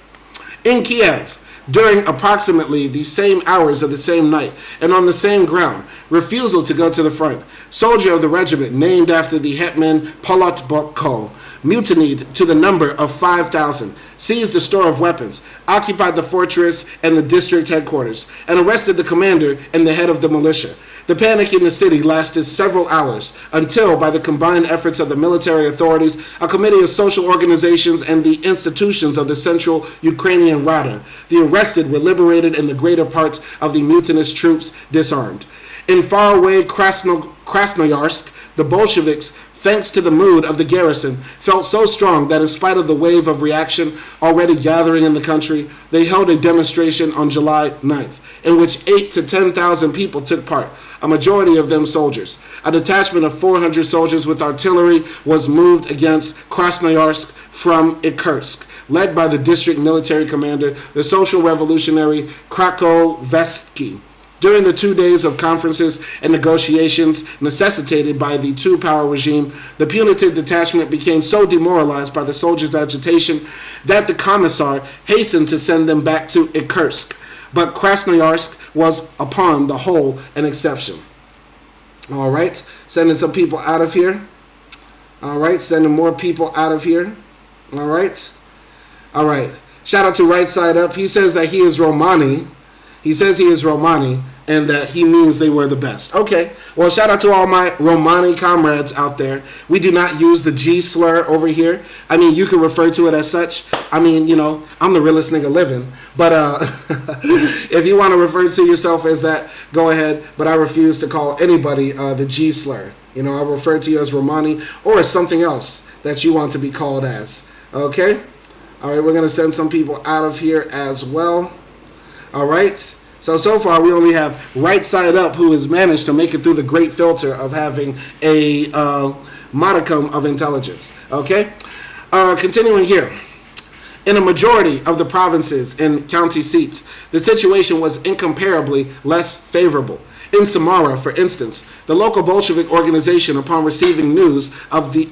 Speaker 1: In Kiev, during approximately the same hours of the same night and on the same ground, refusal to go to the front. Soldier of the regiment named after the Hetman Polotboko mutinied to the number of 5,000, seized the store of weapons, occupied the fortress and the district headquarters, and arrested the commander and the head of the militia. The panic in the city lasted several hours until, by the combined efforts of the military authorities, a committee of social organizations, and the institutions of the Central Ukrainian Rada, the arrested were liberated and the greater part of the mutinous troops disarmed. In faraway Krasnoyarsk, the Bolsheviks, thanks to the mood of the garrison, felt so strong that in spite of the wave of reaction already gathering in the country, they held a demonstration on July 9th, in which 8,000 to 10,000 people took part, a majority of them soldiers. A detachment of 400 soldiers with artillery was moved against Krasnoyarsk from Irkutsk, led by the district military commander, the social revolutionary Krakovetsky. During the 2 days of conferences and negotiations necessitated by the two-power regime, the punitive detachment became so demoralized by the soldiers' agitation that the commissar hastened to send them back to Irkutsk. But Krasnoyarsk was, upon the whole, an exception. All right, sending some people out of here. All right, sending more people out of here. All right. Shout out to Right Side Up. He says that he is Romani. He says he is Romani and that he means they were the best. Okay. Well, shout out to all my Romani comrades out there. We do not use the G slur over here. I mean, you could refer to it as such. I mean, you know, I'm the realest nigga living. But if you want to refer to yourself as that, go ahead. But I refuse to call anybody the G slur. You know, I'll refer to you as Romani or as something else that you want to be called as. Okay? All right, we're going to send some people out of here as well. All right. So far, we only have Right Side Up, who has managed to make it through the great filter of having a modicum of intelligence. Okay? Continuing here. In a majority of the provinces and county seats, the situation was incomparably less favorable. In Samara, for instance, the local Bolshevik organization, upon receiving news of the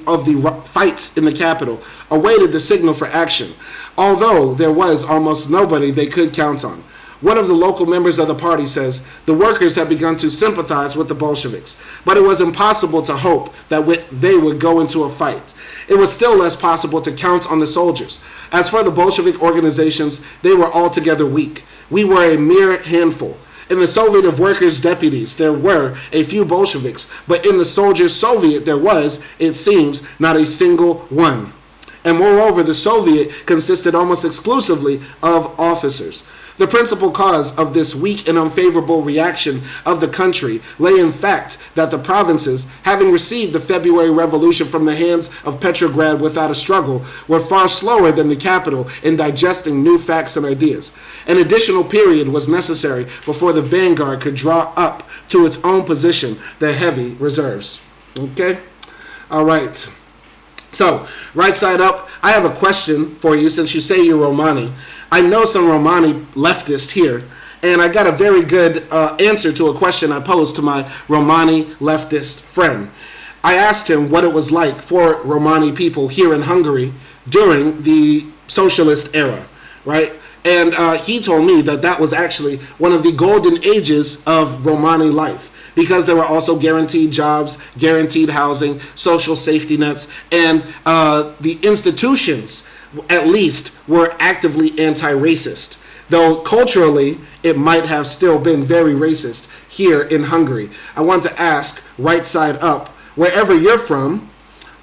Speaker 1: fights in the capital, awaited the signal for action, although there was almost nobody they could count on. One of the local members of the party says, the workers had begun to sympathize with the Bolsheviks, but it was impossible to hope that they would go into a fight. It was still less possible to count on the soldiers. As for the Bolshevik organizations, they were altogether weak. We were a mere handful. In the Soviet of Workers' Deputies, there were a few Bolsheviks, but in the Soldiers' Soviet, there was, it seems, not a single one. And moreover, the Soviet consisted almost exclusively of officers. The principal cause of this weak and unfavorable reaction of the country lay in fact that the provinces, having received the February Revolution from the hands of Petrograd without a struggle, were far slower than the capital in digesting new facts and ideas. An additional period was necessary before the vanguard could draw up to its own position the heavy reserves. Okay? All right. So, Right Side Up, I have a question for you since you say you're Romani. I know some Romani leftists here, and I got a very good answer to a question I posed to my Romani leftist friend. I asked him what it was like for Romani people here in Hungary during the socialist era, right? And he told me that that was actually one of the golden ages of Romani life, because there were also guaranteed jobs, guaranteed housing, social safety nets, and the institutions, at least, were actively anti-racist. Though culturally, it might have still been very racist here in Hungary. I want to ask, Right Side Up, wherever you're from,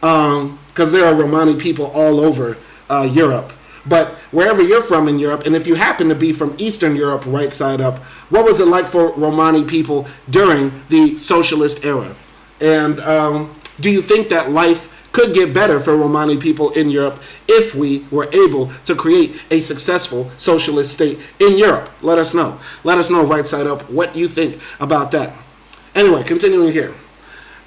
Speaker 1: because there are Romani people all over Europe, but wherever you're from in Europe, and if you happen to be from Eastern Europe, Right Side Up, what was it like for Romani people during the socialist era? And do you think that life could get better for Romani people in Europe if we were able to create a successful socialist state in Europe? Let us know. Let us know, Right Side Up, what you think about that. Anyway, continuing here.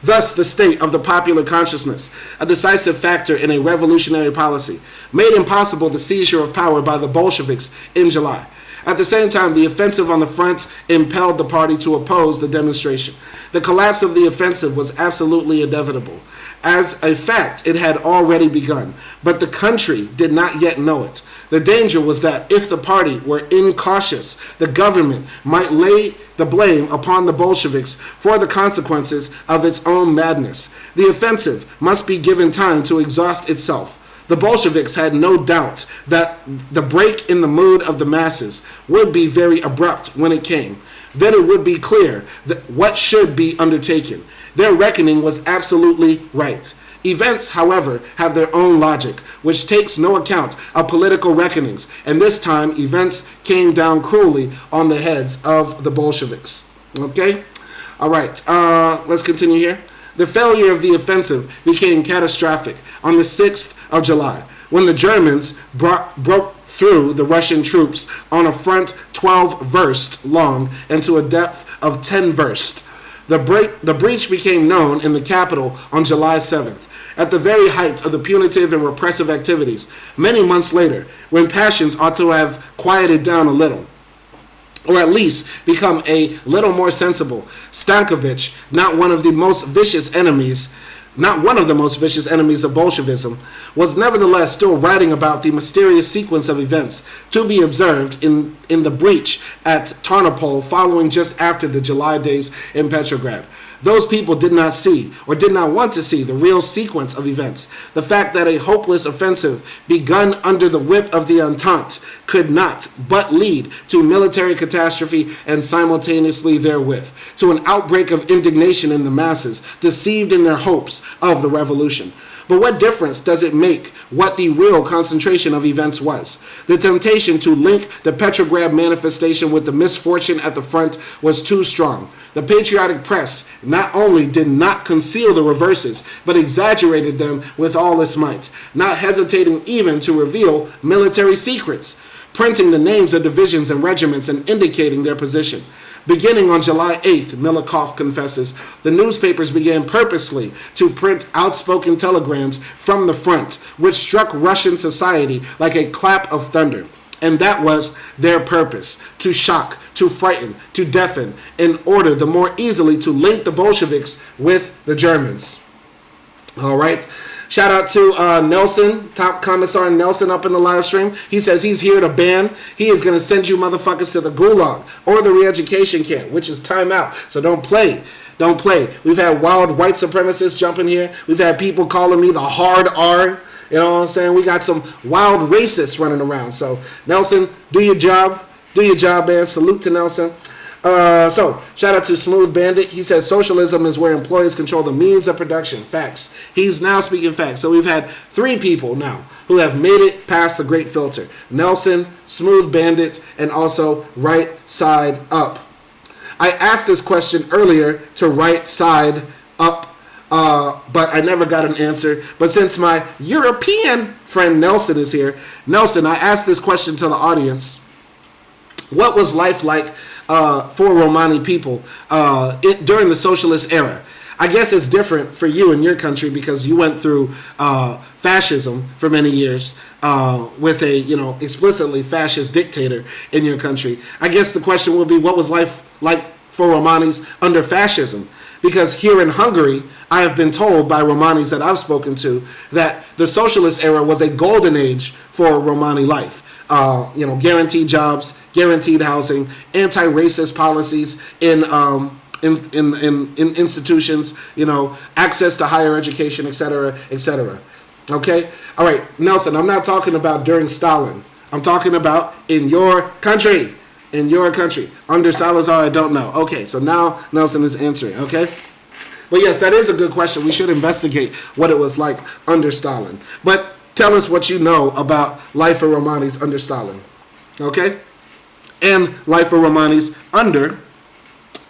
Speaker 1: Thus, the state of the popular consciousness, a decisive factor in a revolutionary policy, made impossible the seizure of power by the Bolsheviks in July. At the same time, the offensive on the front impelled the party to oppose the demonstration. The collapse of the offensive was absolutely inevitable. As a fact, it had already begun, but the country did not yet know it. The danger was that if the party were incautious, the government might lay the blame upon the Bolsheviks for the consequences of its own madness. The offensive must be given time to exhaust itself. The Bolsheviks had no doubt that the break in the mood of the masses would be very abrupt when it came. Then it would be clear that what should be undertaken. Their reckoning was absolutely right. Events, however, have their own logic, which takes no account of political reckonings, and this time events came down cruelly on the heads of the Bolsheviks. Okay? All right, let's continue here. The failure of the offensive became catastrophic on the 6th of July, when the Germans broke through the Russian troops on a front 12 verst long and to a depth of 10 verst. The breach became known in the capital on July 7th, at the very height of the punitive and repressive activities, many months later, when passions ought to have quieted down a little, or at least become a little more sensible. Stankovic, not one of the most vicious enemies of Bolshevism, was nevertheless still writing about the mysterious sequence of events to be observed in the breach at Tarnopol following just after the July days in Petrograd. Those people did not see, or did not want to see, the real sequence of events. The fact that a hopeless offensive begun under the whip of the Entente could not but lead to military catastrophe and simultaneously therewith to an outbreak of indignation in the masses, deceived in their hopes of the revolution. But what difference does it make what the real concentration of events was? The temptation to link the Petrograd manifestation with the misfortune at the front was too strong. The patriotic press not only did not conceal the reverses, but exaggerated them with all its might, not hesitating even to reveal military secrets, printing the names of divisions and regiments and indicating their position. Beginning on July 8th, Milikov confesses, the newspapers began purposely to print outspoken telegrams from the front, which struck Russian society like a clap of thunder. And that was their purpose, to shock, to frighten, to deafen, in order the more easily to link the Bolsheviks with the Germans. All right. Shout out to Nelson, Top Commissar Nelson up in the live stream. He says he's here to ban. He is going to send you motherfuckers to the gulag or the re-education camp, which is timeout. So don't play. Don't play. We've had wild white supremacists jumping here. We've had people calling me the hard R. You know what I'm saying? We got some wild racists running around. So Nelson, do your job. Do your job, man. Salute to Nelson. So, shout out to Smooth Bandit. He says socialism is where employers control the means of production. Facts. He's now speaking facts. So we've had 3 people now who have made it past the great filter. Nelson, Smooth Bandit, and also Right Side Up. I asked this question earlier to Right Side Up, but I never got an answer. But since my European friend Nelson is here, Nelson, I asked this question to the audience. What was life like for Romani people during the socialist era? I guess it's different for you in your country because you went through fascism for many years with a explicitly fascist dictator in your country. I guess the question would be, what was life like for Romanis under fascism? Because here in Hungary, I have been told by Romanis that I've spoken to that the socialist era was a golden age for Romani life. Guaranteed jobs, guaranteed housing, anti-racist policies in institutions, access to higher education, etc., etc. Okay? All right, Nelson, I'm not talking about during Stalin. I'm talking about in your country. In your country. Under Salazar, I don't know. Okay, so now Nelson is answering, okay? But yes, that is a good question. We should investigate what it was like under Stalin. But tell us what you know about life for Romanis under Stalin, okay? And life for Romanis under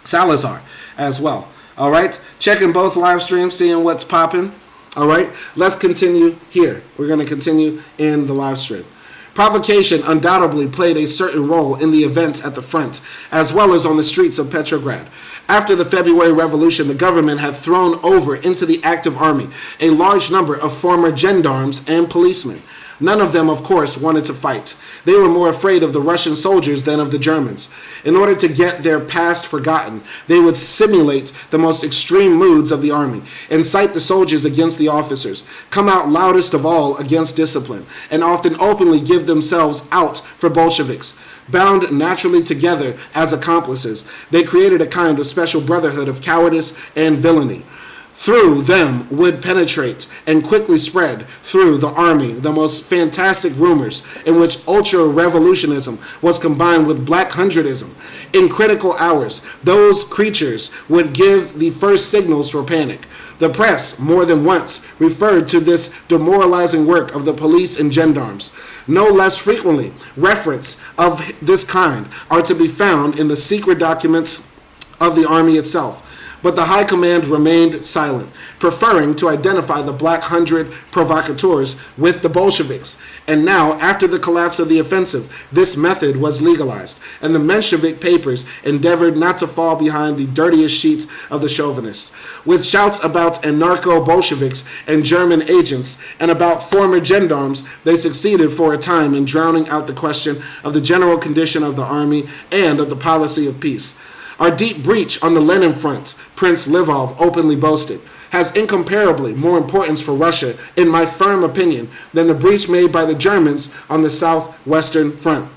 Speaker 1: Salazar as well, all right? Checking both live streams, seeing what's popping, all right? Let's continue here. We're going to continue in the live stream. Provocation undoubtedly played a certain role in the events at the front, as well as on the streets of Petrograd. After the February Revolution, the government had thrown over into the active army a large number of former gendarmes and policemen. None of them, of course, wanted to fight. They were more afraid of the Russian soldiers than of the Germans. In order to get their past forgotten, they would simulate the most extreme moods of the army, incite the soldiers against the officers, come out loudest of all against discipline, and often openly give themselves out for Bolsheviks. Bound naturally together as accomplices, they created a kind of special brotherhood of cowardice and villainy. Through them would penetrate and quickly spread through the army the most fantastic rumors in which ultra-revolutionism was combined with Black Hundredism. In critical hours, those creatures would give the first signals for panic. The press, more than once, referred to this demoralizing work of the police and gendarmes. No less frequently, reference of this kind are to be found in the secret documents of the army itself. But the high command remained silent, preferring to identify the Black Hundred provocateurs with the Bolsheviks. And now, after the collapse of the offensive, this method was legalized, and the Menshevik papers endeavored not to fall behind the dirtiest sheets of the chauvinists. With shouts about anarcho-Bolsheviks and German agents, and about former gendarmes, they succeeded for a time in drowning out the question of the general condition of the army and of the policy of peace. Our deep breach on the Lenin front, Prince Lvov openly boasted, has incomparably more importance for Russia, in my firm opinion, than the breach made by the Germans on the southwestern front.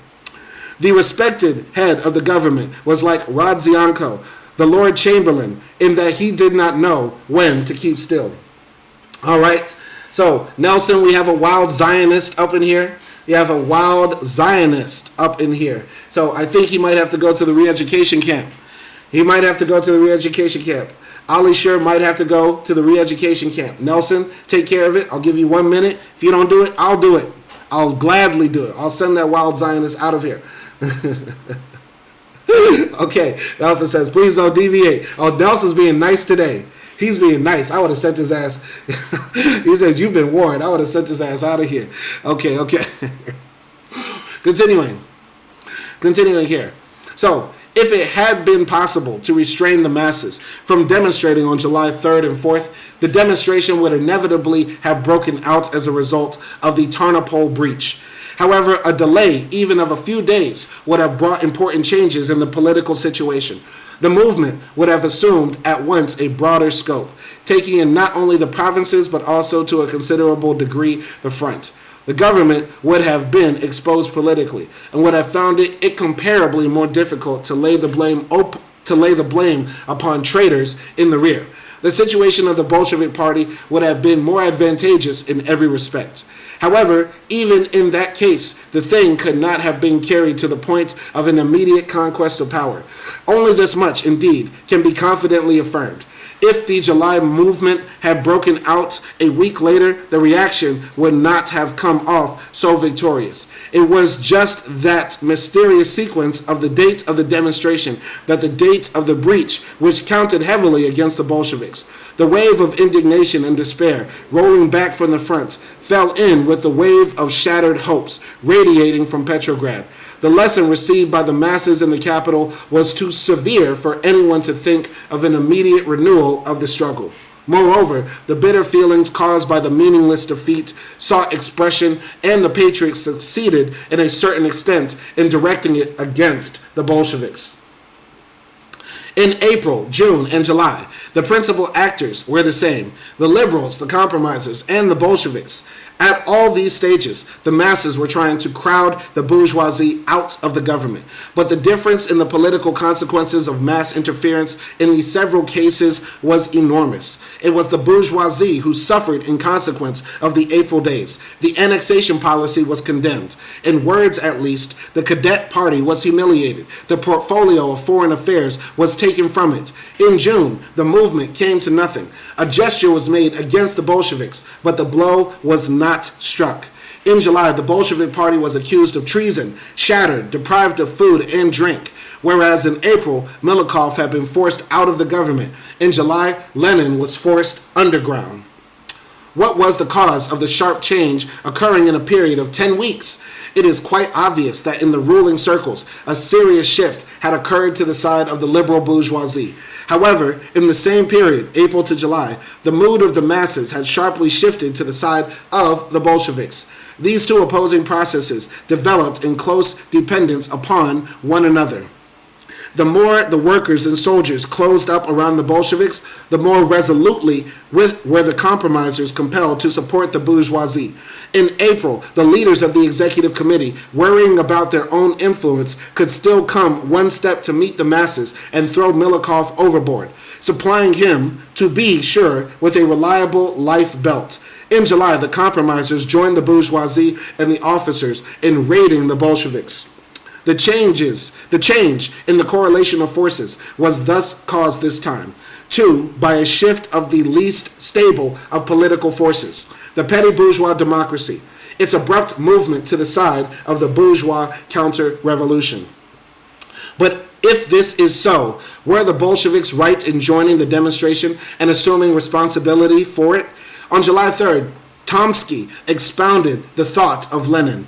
Speaker 1: The respected head of the government was like Rodzianko, the Lord Chamberlain, in that he did not know when to keep still. All right. So Nelson, we have a wild Zionist up in here. You have a wild Zionist up in here. So I think he might have to go to the re-education camp. He might have to go to the re-education camp. Ali Sure might have to go to the re-education camp. Nelson, take care of it. I'll give you 1 minute. If you don't do it, I'll do it. I'll gladly do it. I'll send that wild Zionist out of here. Okay, Nelson says, please don't deviate. Oh, Nelson's being nice today. He's being nice. I would have sent his ass. He says, you've been warned. I would have sent his ass out of here. Okay. Continuing here. So, if it had been possible to restrain the masses from demonstrating on July 3rd and 4th, the demonstration would inevitably have broken out as a result of the Tarnopol breach. However, a delay, even of a few days, would have brought important changes in the political situation. The movement would have assumed at once a broader scope, taking in not only the provinces but also to a considerable degree the front. The government would have been exposed politically and would have found it incomparably more difficult to lay the blame upon traitors in the rear. The situation of the Bolshevik Party would have been more advantageous in every respect. However, even in that case, the thing could not have been carried to the point of an immediate conquest of power. Only this much, indeed, can be confidently affirmed. If the July movement had broken out a week later, the reaction would not have come off so victorious. It was just that mysterious sequence of the date of the demonstration, that the date of the breach, which counted heavily against the Bolsheviks. The wave of indignation and despair rolling back from the front fell in with the wave of shattered hopes radiating from Petrograd. The lesson received by the masses in the capital was too severe for anyone to think of an immediate renewal of the struggle. Moreover, the bitter feelings caused by the meaningless defeat sought expression, and the patriots succeeded in a certain extent in directing it against the Bolsheviks. In April, June, and July, the principal actors were the same: the liberals, the compromisers, and the Bolsheviks. At all these stages, the masses were trying to crowd the bourgeoisie out of the government. But the difference in the political consequences of mass interference in these several cases was enormous. It was the bourgeoisie who suffered in consequence of the April days. The annexation policy was condemned. In words, at least, the Cadet Party was humiliated. The portfolio of foreign affairs was taken from it. In June, the movement came to nothing. A gesture was made against the Bolsheviks, but the blow was not struck. In July, the Bolshevik Party was accused of treason, shattered, deprived of food and drink, whereas in April, Milikov had been forced out of the government. In July, Lenin was forced underground. What was the cause of the sharp change occurring in a period of 10 weeks? It is quite obvious that in the ruling circles, a serious shift had occurred to the side of the liberal bourgeoisie. However, in the same period, April to July, the mood of the masses had sharply shifted to the side of the Bolsheviks. These two opposing processes developed in close dependence upon one another. The more the workers and soldiers closed up around the Bolsheviks, the more resolutely were the compromisers compelled to support the bourgeoisie. In April, the leaders of the executive committee, worrying about their own influence, could still come one step to meet the masses and throw Milikov overboard, supplying him, to be sure, with a reliable life belt. In July, the compromisers joined the bourgeoisie and the officers in raiding the Bolsheviks. The change in the correlation of forces was thus caused this time, too, by a shift of the least stable of political forces, the petty bourgeois democracy, its abrupt movement to the side of the bourgeois counter-revolution. But if this is so, were the Bolsheviks right in joining the demonstration and assuming responsibility for it? On July 3rd, Trotsky expounded the thought of Lenin.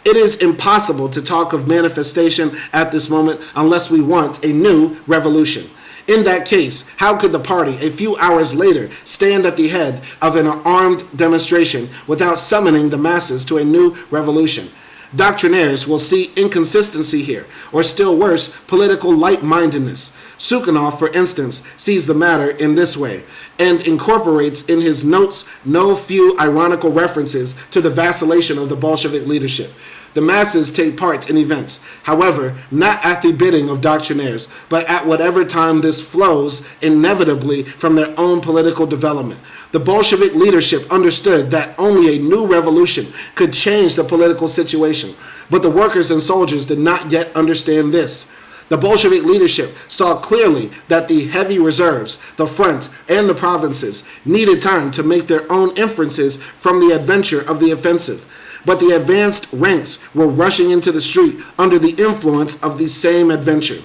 Speaker 1: It is impossible to talk of manifestation at this moment unless we want a new revolution. In that case, how could the party, a few hours later, stand at the head of an armed demonstration without summoning the masses to a new revolution? Doctrinaires will see inconsistency here, or still worse, political light-mindedness. Sukhanov, for instance, sees the matter in this way, and incorporates in his notes no few ironical references to the vacillation of the Bolshevik leadership. the masses take part in events, however, not at the bidding of doctrinaires, but at whatever time this flows inevitably from their own political development. The Bolshevik leadership understood that only a new revolution could change the political situation, but the workers and soldiers did not yet understand this. The Bolshevik leadership saw clearly that the heavy reserves, the front, and the provinces needed time to make their own inferences from the adventure of the offensive. But the advanced ranks were rushing into the street under the influence of the same adventure.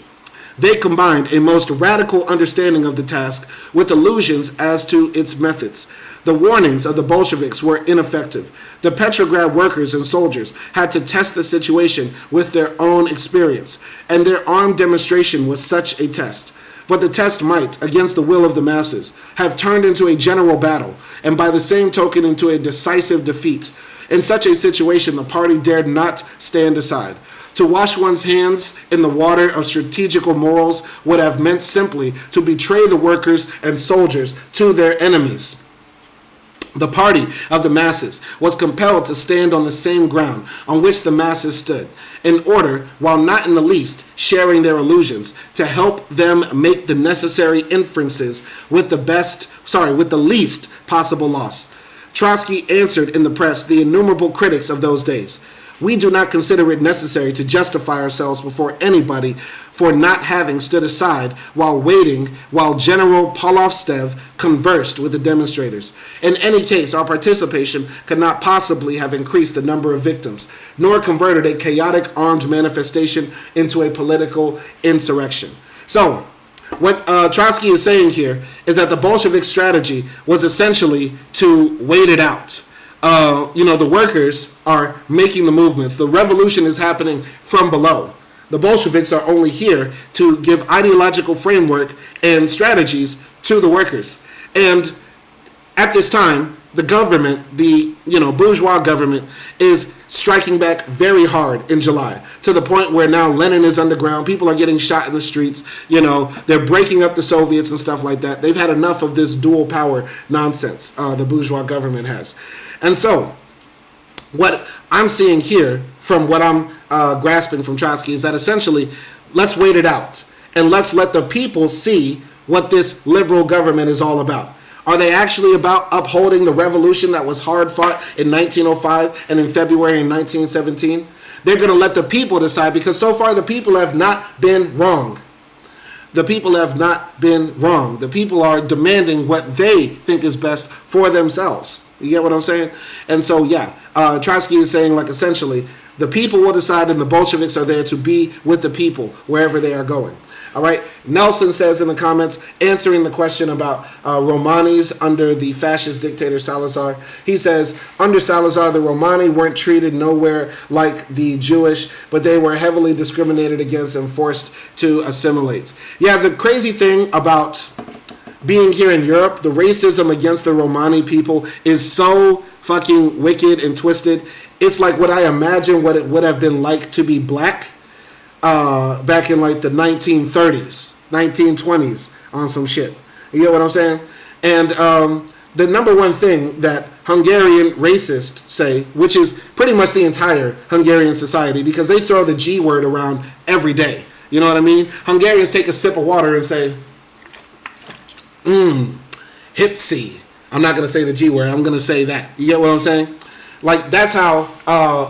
Speaker 1: They combined a most radical understanding of the task with illusions as to its methods. The warnings of the Bolsheviks were ineffective. The Petrograd workers and soldiers had to test the situation with their own experience, and their armed demonstration was such a test. But the test might, against the will of the masses, have turned into a general battle, and by the same token into a decisive defeat. In such a situation, the party dared not stand aside. To wash one's hands in the water of strategical morals would have meant simply to betray the workers and soldiers to their enemies. The party of the masses was compelled to stand on the same ground on which the masses stood, in order, while not in the least sharing their illusions, to help them make the necessary inferences with the least possible loss. Trotsky answered in the press the innumerable critics of those days. We do not consider it necessary to justify ourselves before anybody for not having stood aside while General Polovtsev conversed with the demonstrators. In any case, our participation could not possibly have increased the number of victims, nor converted a chaotic armed manifestation into a political insurrection. So, what Trotsky is saying here is that the Bolshevik strategy was essentially to wait it out. The workers are making the movements. The revolution is happening from below. The Bolsheviks are only here to give ideological framework and strategies to the workers. And at this time, the government, the bourgeois government, is striking back very hard in July, to the point where now Lenin is underground. People are getting shot in the streets. They're breaking up the Soviets and stuff like that. They've had enough of this dual power nonsense the bourgeois government has. And so, what I'm seeing here from what I'm grasping from Trotsky is that essentially, let's wait it out and let's let the people see what this liberal government is all about. Are they actually about upholding the revolution that was hard fought in 1905 and in February in 1917? They're going to let the people decide, because so far the people have not been wrong. The people have not been wrong. The people are demanding what they think is best for themselves. You get what I'm saying? And so, Trotsky is saying, essentially, the people will decide, and the Bolsheviks are there to be with the people wherever they are going. All right. Nelson says in the comments, answering the question about Romanis under the fascist dictator Salazar, he says, under Salazar, the Romani weren't treated nowhere like the Jewish, but they were heavily discriminated against and forced to assimilate. Yeah, the crazy thing about being here in Europe, the racism against the Romani people is so fucking wicked and twisted. It's like what I imagine what it would have been like to be black back in the 1930s, 1920s on some shit. You get what I'm saying? And the number one thing that Hungarian racists say, which is pretty much the entire Hungarian society, because they throw the G word around every day. You know what I mean? Hungarians take a sip of water and say, hipsy. I'm not going to say the G word. I'm going to say that. You get what I'm saying? That's how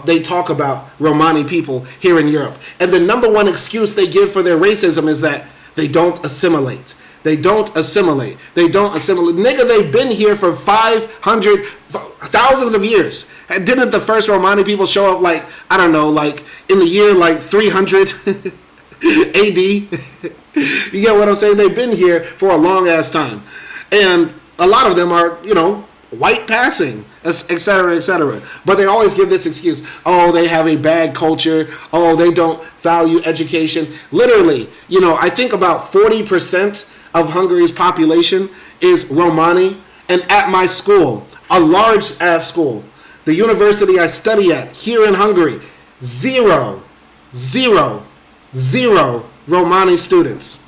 Speaker 1: they talk about Romani people here in Europe. And the number one excuse they give for their racism is that they don't assimilate. They don't assimilate. They don't assimilate. Nigga, they've been here for thousands of years. Didn't the first Romani people show up in the year 300 AD? You get what I'm saying? They've been here for a long ass time. And a lot of them are, white passing, etc., etc. But they always give this excuse. Oh, they have a bad culture. Oh, they don't value education. Literally, I think about 40% of Hungary's population is Romani. And at my school, a large ass school, the university I study at here in Hungary, zero Romani students.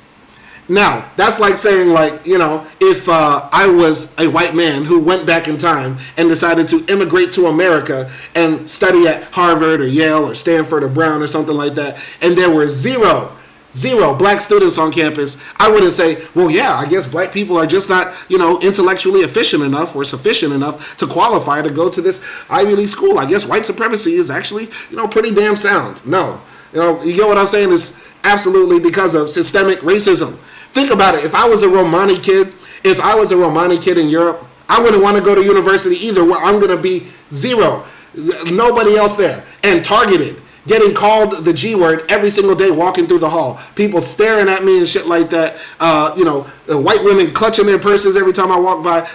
Speaker 1: Now, that's like saying, like, you know, if I was a white man who went back in time and decided to immigrate to America and study at Harvard or Yale or Stanford or Brown or something like that, and there were zero black students on campus, I wouldn't say, well, yeah, I guess black people are just not, you know, intellectually efficient enough or sufficient enough to qualify to go to this Ivy League school. I guess white supremacy is actually, you know, pretty damn sound. No. You know, you get what I'm saying? It's absolutely because of systemic racism. Think about it. If I was a Romani kid in Europe, I wouldn't want to go to university either. Well, I'm going to be zero. Nobody else there. And targeted. Getting called the G word every single day walking through the hall. People staring at me and shit like that. You know, white women clutching their purses every time I walk by.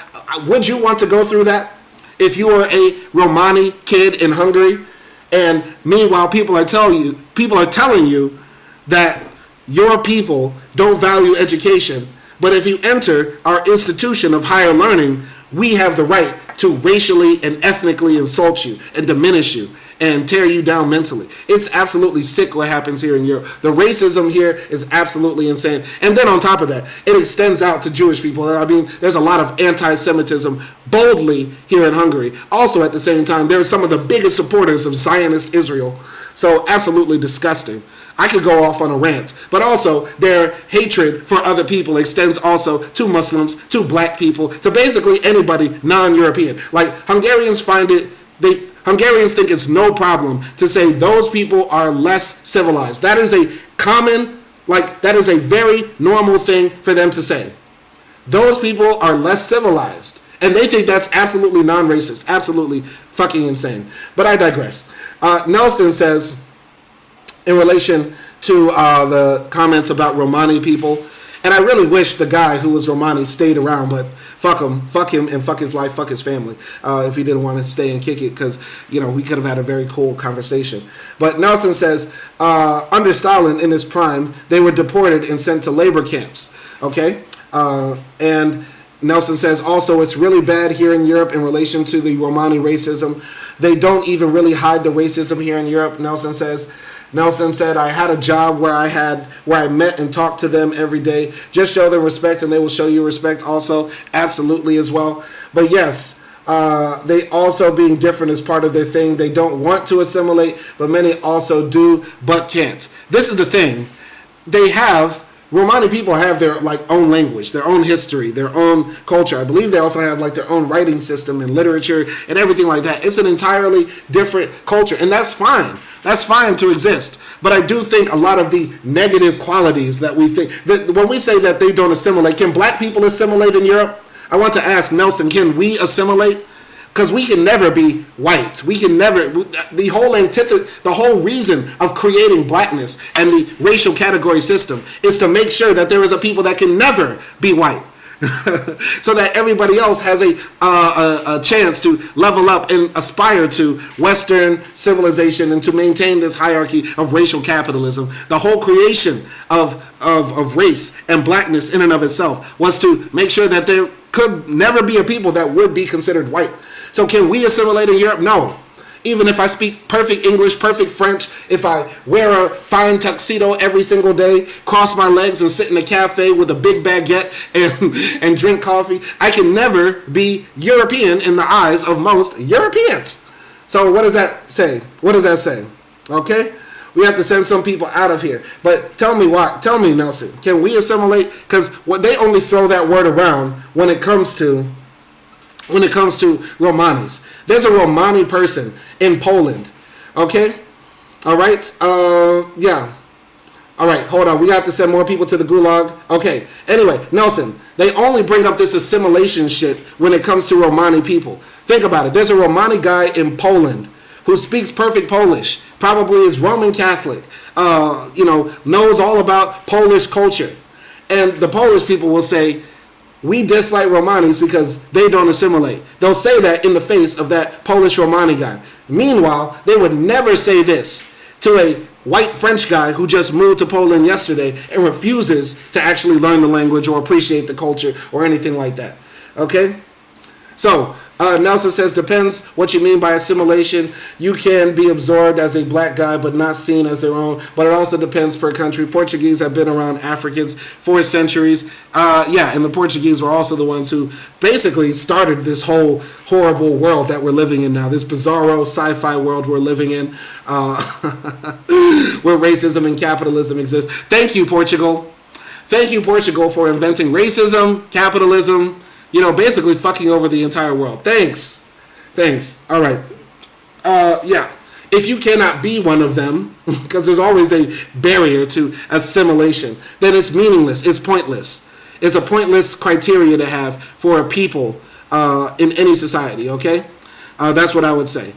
Speaker 1: Would you want to go through that if you were a Romani kid in Hungary? And meanwhile, people are telling you that your people don't value education. But if you enter our institution of higher learning, we have the right to racially and ethnically insult you and diminish you and tear you down mentally. It's absolutely sick what happens here in Europe. The racism here is absolutely insane. And then on top of that, it extends out to Jewish people. I mean, there's a lot of anti-Semitism boldly here in Hungary. Also, at the same time, they're some of the biggest supporters of Zionist Israel. So absolutely disgusting. I could go off on a rant. But also, their hatred for other people extends also to Muslims, to black people, to basically anybody non-European. Like, Hungarians Hungarians think it's no problem to say those people are less civilized. That is a that is a very normal thing for them to say. Those people are less civilized. And they think that's absolutely non-racist. Absolutely fucking insane. But I digress. Nelson says, in relation to the comments about Romani people, and I really wish the guy who was Romani stayed around, but fuck him, and fuck his life, fuck his family, if he didn't want to stay and kick it, because, you know, we could have had a very cool conversation. But Nelson says, under Stalin in his prime, they were deported and sent to labor camps, okay? And Nelson says also it's really bad here in Europe in relation to the Romani racism. They don't even really hide the racism here in Europe, Nelson says. Nelson said, I had a job where I met and talked to them every day. Just show them respect and they will show you respect also. Absolutely as well. But yes, they also being different is part of their thing. They don't want to assimilate, but many also do, but can't. This is the thing. Romani people have their own language, their own history, their own culture. I believe they also have their own writing system and literature and everything like that. It's an entirely different culture, and that's fine. That's fine to exist. But I do think a lot of the negative qualities that we think, that when we say that they don't assimilate, can black people assimilate in Europe? I want to ask Nelson, can we assimilate? Because we can never be white. We can never, the whole reason of creating blackness and the racial category system is to make sure that there is a people that can never be white. So that everybody else has a chance to level up and aspire to Western civilization and to maintain this hierarchy of racial capitalism. The whole creation of race and blackness in and of itself was to make sure that there could never be a people that would be considered white. So can we assimilate in Europe? No. Even if I speak perfect English, perfect French, if I wear a fine tuxedo every single day, cross my legs and sit in a cafe with a big baguette and drink coffee, I can never be European in the eyes of most Europeans. So what does that say? What does that say? Okay? We have to send some people out of here. But tell me why. Tell me, Nelson, can we assimilate? Because they only throw that word around when it comes to Romanis. There's a Romani person in Poland. Okay? All right? Yeah. All right, hold on. We have to send more people to the gulag. Okay. Anyway, Nelson, they only bring up this assimilation shit when it comes to Romani people. Think about it. There's a Romani guy in Poland who speaks perfect Polish, probably is Roman Catholic, knows all about Polish culture. And the Polish people will say, we dislike Romanis because they don't assimilate. They'll say that in the face of that Polish Romani guy. Meanwhile, they would never say this to a white French guy who just moved to Poland yesterday and refuses to actually learn the language or appreciate the culture or anything like that. Okay? So, Nelson says, depends what you mean by assimilation. You can be absorbed as a black guy but not seen as their own, but it also depends per country. Portuguese have been around Africans for centuries. And the Portuguese were also the ones who basically started this whole horrible world that we're living in now, this bizarro sci-fi world we're living in, where racism and capitalism exist. Thank you, Portugal. Thank you, Portugal, for inventing racism, capitalism, basically fucking over the entire world. Thanks. All right. If you cannot be one of them, because there's always a barrier to assimilation, then it's meaningless. It's pointless. It's a pointless criteria to have for a people in any society, okay? That's what I would say.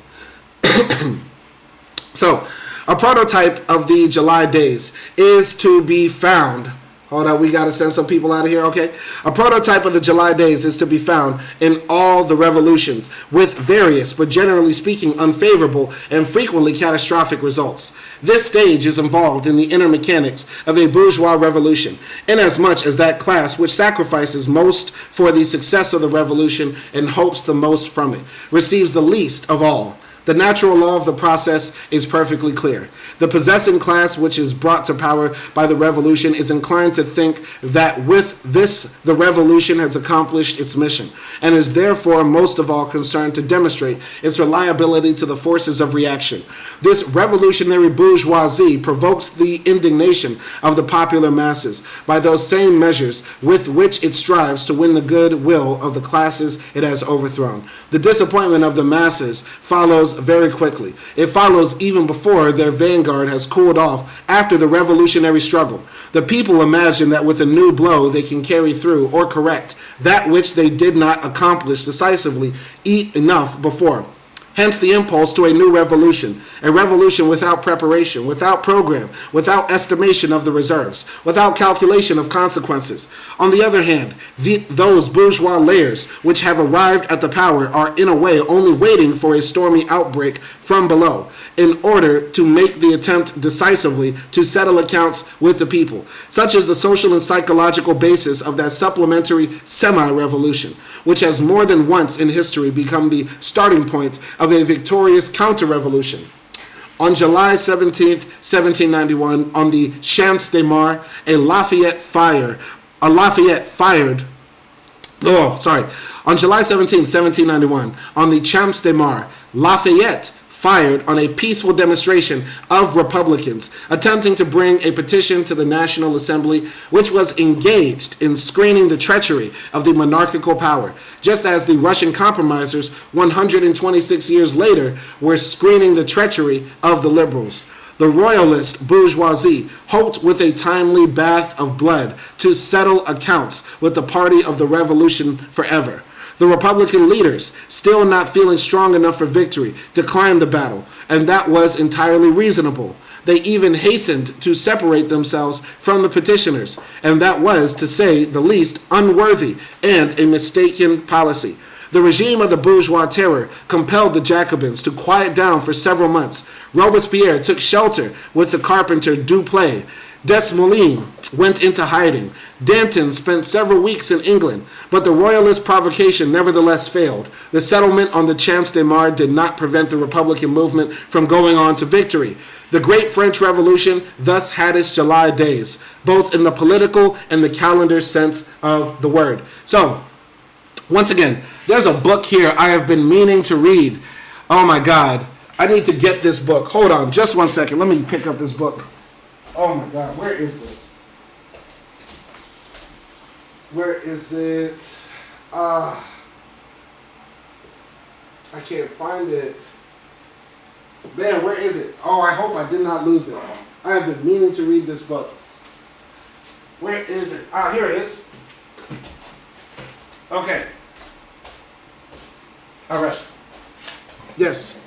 Speaker 1: So, a prototype of the July days is to be found. Hold on, we got to send some people out of here, okay? A prototype of the July days is to be found in all the revolutions, with various, but generally speaking, unfavorable and frequently catastrophic results. This stage is involved in the inner mechanics of a bourgeois revolution, inasmuch as that class which sacrifices most for the success of the revolution and hopes the most from it, receives the least of all. The natural law of the process is perfectly clear. The possessing class which is brought to power by the revolution is inclined to think that with this the revolution has accomplished its mission, and is therefore most of all concerned to demonstrate its reliability to the forces of reaction. This revolutionary bourgeoisie provokes the indignation of the popular masses by those same measures with which it strives to win the good will of the classes it has overthrown. The disappointment of the masses follows very quickly. It follows even before their vanguard has cooled off after the revolutionary struggle. The people imagine that with a new blow they can carry through or correct that which they did not accomplish decisively enough before. Hence the impulse to a new revolution, a revolution without preparation, without program, without estimation of the reserves, without calculation of consequences. On the other hand, those bourgeois layers which have arrived at the power are in a way only waiting for a stormy outbreak from below, in order to make the attempt decisively to settle accounts with the people. Such is the social and psychological basis of that supplementary semi-revolution, which has more than once in history become the starting point of a victorious counter-revolution. On July 17th, 1791, on the Champs de Mars, on July 17th, 1791, on the Champs de Mars, Lafayette fired on a peaceful demonstration of Republicans attempting to bring a petition to the National Assembly, which was engaged in screening the treachery of the monarchical power, just as the Russian compromisers 126 years later were screening the treachery of the liberals. The royalist bourgeoisie hoped with a timely bath of blood to settle accounts with the party of the revolution forever. The Republican leaders, still not feeling strong enough for victory, declined the battle, and that was entirely reasonable. They even hastened to separate themselves from the petitioners, and that was, to say the least, unworthy and a mistaken policy. The regime of the bourgeois terror compelled the Jacobins to quiet down for several months. Robespierre took shelter with the carpenter Dupleix. Desmoulins went into hiding. Danton spent several weeks in England, but the royalist provocation nevertheless failed. The settlement on the Champs de Mars did not prevent the Republican movement from going on to victory. The Great French Revolution thus had its July days, both in the political and the calendar sense of the word. So, once again, there's a book here I have been meaning to read. Oh my God, I need to get this book. Hold on, just 1 second. Let me pick up this book. Oh my God, where is this? Where is it? I can't find it. Man, where is it? Oh, I hope I did not lose it. I have been meaning to read this book. Where is it? Ah, here it is. Okay. All right. Yes.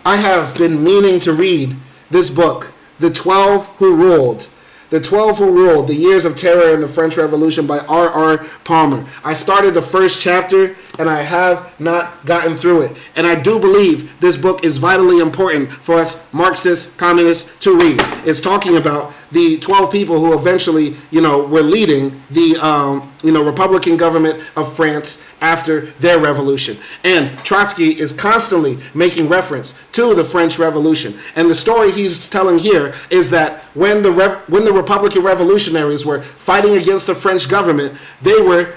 Speaker 1: I have been meaning to read this book, The 12 Who Ruled. The 12 Who Ruled, The Years of Terror in the French Revolution by R.R. Palmer. I started the first chapter and I have not gotten through it. And I do believe this book is vitally important for us Marxist communists to read. It's talking about the 12 people who eventually, were leading the, Republican government of France after their revolution. And Trotsky is constantly making reference to the French Revolution. And the story he's telling here is that when the Republican revolutionaries were fighting against the French government, they were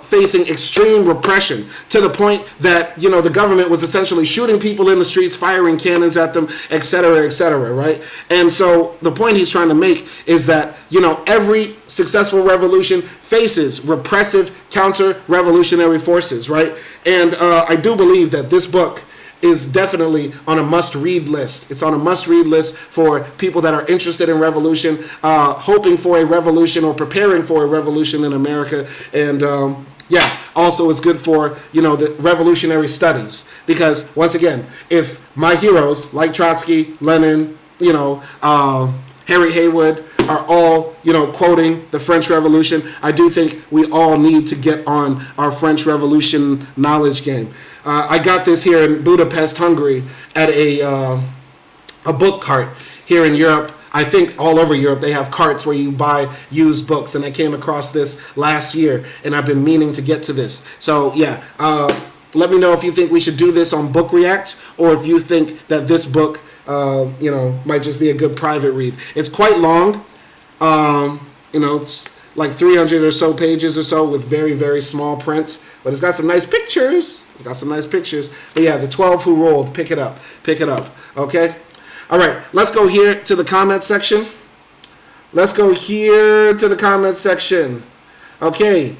Speaker 1: facing extreme repression to the point that, the government was essentially shooting people in the streets, firing cannons at them, etc., right? And so the point he's trying to make is that, every successful revolution faces repressive counter-revolutionary forces, right? And I do believe that this book is definitely on a must-read list. It's on a must-read list for people that are interested in revolution, hoping for a revolution or preparing for a revolution in America. And also it's good for, the revolutionary studies. Because, once again, if my heroes like Trotsky, Lenin, Harry Haywood are all, quoting the French Revolution, I do think we all need to get on our French Revolution knowledge game. I got this here in Budapest, Hungary, at a book cart here in Europe. I think all over Europe they have carts where you buy used books, and I came across this last year, and I've been meaning to get to this. So yeah, let me know if you think we should do this on Book React, or if you think that this book, might just be a good private read. It's quite long. It's like 300 or so pages or so with very, very small print. But it's got some nice pictures. But yeah, the 12 who rolled, pick it up. Okay? All right, let's go here to the comment section. Okay.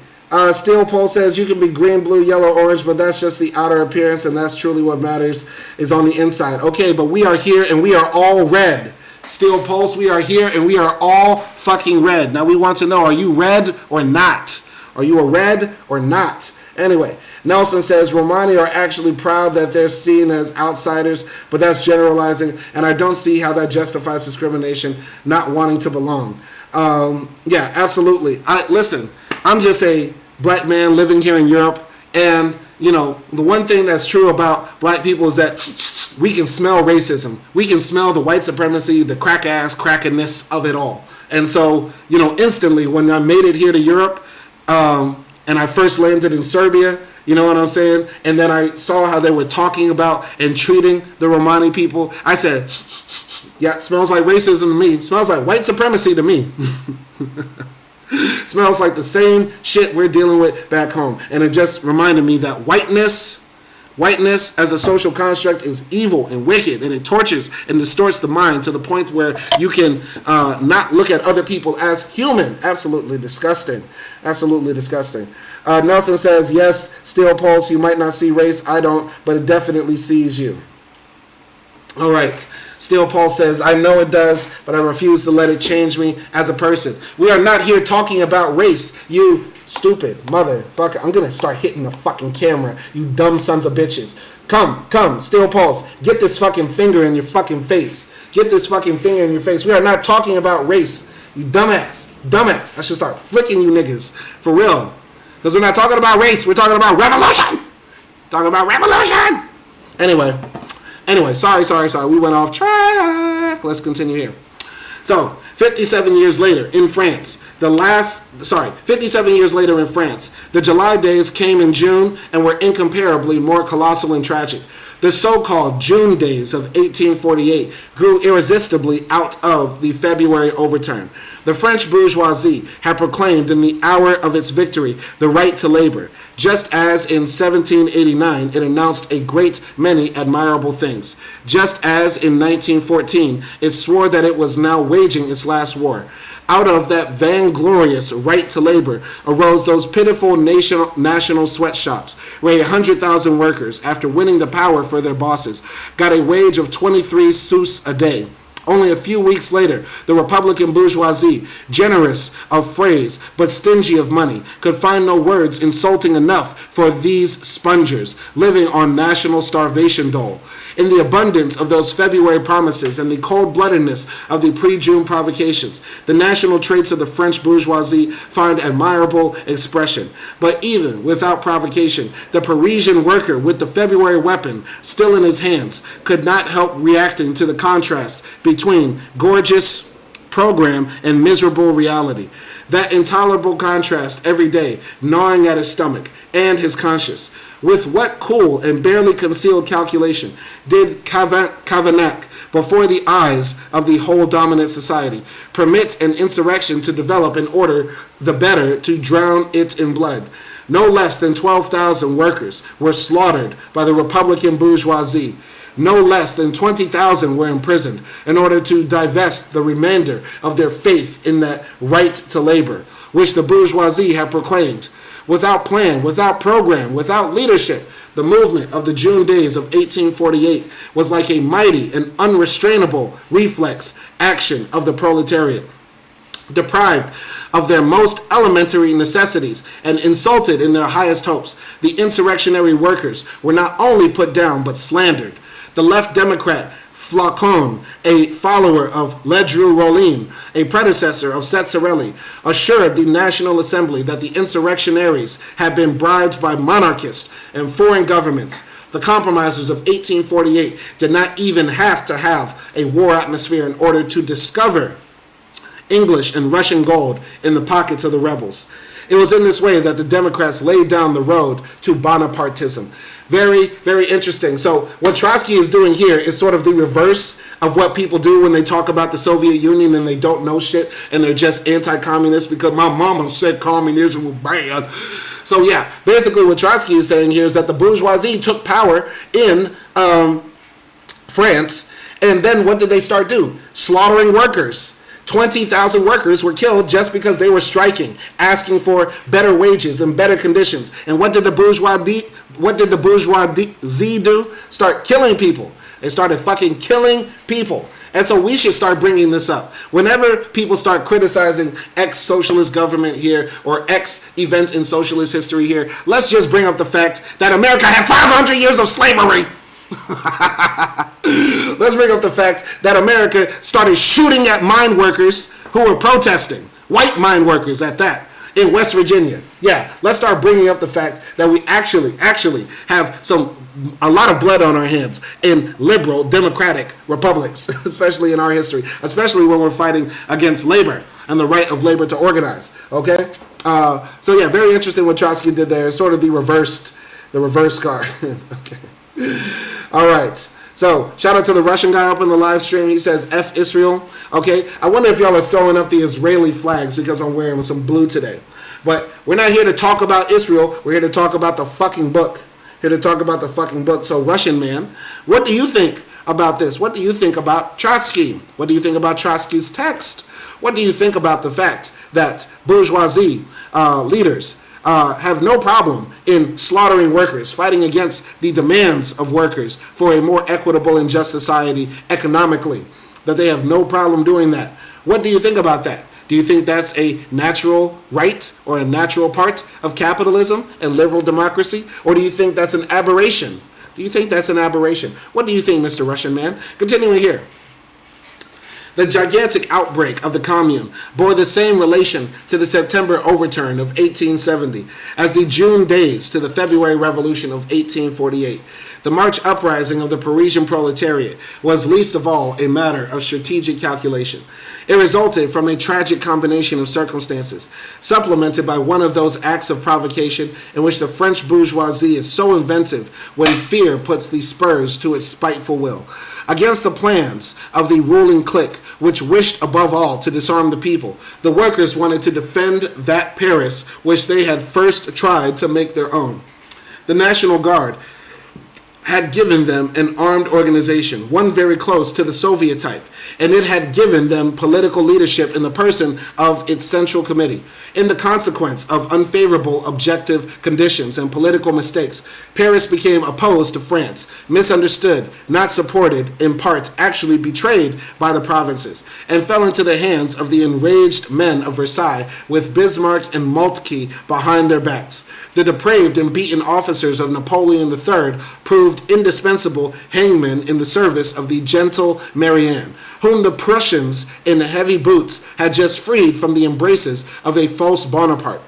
Speaker 1: Steel Pole says you can be green, blue, yellow, orange, but that's just the outer appearance, and that's truly what matters is on the inside. Okay, but we are here, and we are all red. Steel Pulse, we are here, and we are all fucking red. Now we want to know, are you red or not? Are you a red or not? Anyway, Nelson says Romani are actually proud that they're seen as outsiders, but that's generalizing, and I don't see how that justifies discrimination, not wanting to belong. Yeah, absolutely. Listen, I'm just a black man living here in Europe, and the one thing that's true about black people is that we can smell racism. We can smell the white supremacy, the crackiness of it all. And so, instantly when I made it here to Europe, and I first landed in Serbia, you know what I'm saying? And then I saw how they were talking about and treating the Romani people. I said, yeah, it smells like racism to me. It smells like white supremacy to me. Smells like the same shit we're dealing with back home. And it just reminded me that whiteness as a social construct is evil and wicked, and it tortures and distorts the mind to the point where you can not look at other people as human. Absolutely disgusting. Nelson says, yes, Steel Pulse, you might not see race. I don't, but it definitely sees you. All right. Steel Pulse says, I know it does, but I refuse to let it change me as a person. We are not here talking about race, you stupid motherfucker. I'm going to start hitting the fucking camera, you dumb sons of bitches. Come, Steel Pulse, get this fucking finger in your fucking face. We are not talking about race, you dumbass. I should start flicking you niggas, for real. Because we're not talking about race, we're talking about revolution. Anyway, sorry. We went off track. Let's continue here. So, 57 years later in France, the July days came in June and were incomparably more colossal and tragic. The so-called June days of 1848 grew irresistibly out of the February overturn. The French bourgeoisie had proclaimed in the hour of its victory the right to labor, just as in 1789 it announced a great many admirable things. Just as in 1914 it swore that it was now waging its last war. Out of that vainglorious right to labor arose those pitiful national sweatshops, where 100,000 workers, after winning the power for their bosses, got a wage of 23 sous a day. Only a few weeks later, the Republican bourgeoisie, generous of phrase but stingy of money, could find no words insulting enough for these spongers living on national starvation dole. In the abundance of those February promises and the cold-bloodedness of the pre-June provocations, the national traits of the French bourgeoisie find admirable expression. But even without provocation, the Parisian worker with the February weapon still in his hands could not help reacting to the contrast between gorgeous program and miserable reality. That intolerable contrast every day, gnawing at his stomach and his conscience. With what cool and barely concealed calculation did Cavaignac, before the eyes of the whole dominant society, permit an insurrection to develop in order the better to drown it in blood? No less than 12,000 workers were slaughtered by the Republican bourgeoisie. No less than 20,000 were imprisoned in order to divest the remainder of their faith in that right to labor, which the bourgeoisie had proclaimed. Without plan, without program, without leadership, the movement of the June days of 1848 was like a mighty and unrestrainable reflex action of the proletariat. Deprived of their most elementary necessities and insulted in their highest hopes, the insurrectionary workers were not only put down but slandered. The left Democrat Flacon, a follower of Ledru Rollin, a predecessor of Setserelli, assured the National Assembly that the insurrectionaries had been bribed by monarchists and foreign governments. The compromisers of 1848 did not even have to have a war atmosphere in order to discover English and Russian gold in the pockets of the rebels. It was in this way that the Democrats laid down the road to Bonapartism. Very, very interesting. So what Trotsky is doing here is sort of the reverse of what people do when they talk about the Soviet Union and they don't know shit and they're just anti-communist because my mama said communism was bad. So yeah, basically what Trotsky is saying here is that the bourgeoisie took power in France, and then what did they start doing? Slaughtering workers. 20,000 workers were killed just because they were striking, asking for better wages and better conditions. And what did the bourgeoisie do? Start killing people. They started fucking killing people. And so we should start bringing this up. Whenever people start criticizing ex-socialist government here or ex-event in socialist history here, let's just bring up the fact that America had 500 years of slavery. Let's bring up the fact that America started shooting at mine workers who were protesting, white mine workers at that, in West Virginia. Yeah, let's start bringing up the fact that we actually have a lot of blood on our hands in liberal democratic republics, especially in our history, especially when we're fighting against labor and the right of labor to organize. Okay, so yeah, very interesting what Trotsky did there. It's sort of the reverse card. Okay. All right. So, shout out to the Russian guy up in the live stream. He says, F Israel. Okay. I wonder if y'all are throwing up the Israeli flags because I'm wearing some blue today. But we're not here to talk about Israel. We're here to talk about the fucking book. Here to talk about the fucking book. So, Russian man, what do you think about this? What do you think about Trotsky? What do you think about Trotsky's text? What do you think about the fact that bourgeoisie leaders have no problem in slaughtering workers, fighting against the demands of workers for a more equitable and just society economically, that they have no problem doing that? What do you think about that? Do you think that's a natural right or a natural part of capitalism and liberal democracy? Or do you think that's an aberration? Do you think that's an aberration? What do you think, Mr. Russian man? Continuing here. The gigantic outbreak of the Commune bore the same relation to the September overturn of 1870 as the June days to the February Revolution of 1848. The March uprising of the Parisian proletariat was least of all a matter of strategic calculation. It resulted from a tragic combination of circumstances, supplemented by one of those acts of provocation in which the French bourgeoisie is so inventive when fear puts the spurs to its spiteful will. Against the plans of the ruling clique, which wished above all to disarm the people, the workers wanted to defend that Paris which they had first tried to make their own. The National Guard had given them an armed organization, one very close to the Soviet type, and it had given them political leadership in the person of its Central Committee. In the consequence of unfavorable objective conditions and political mistakes, Paris became opposed to France, misunderstood, not supported, in part actually betrayed by the provinces, and fell into the hands of the enraged men of Versailles with Bismarck and Moltke behind their backs. The depraved and beaten officers of Napoleon III proved indispensable hangmen in the service of the gentle Marianne, whom the Prussians in heavy boots had just freed from the embraces of a false Bonaparte.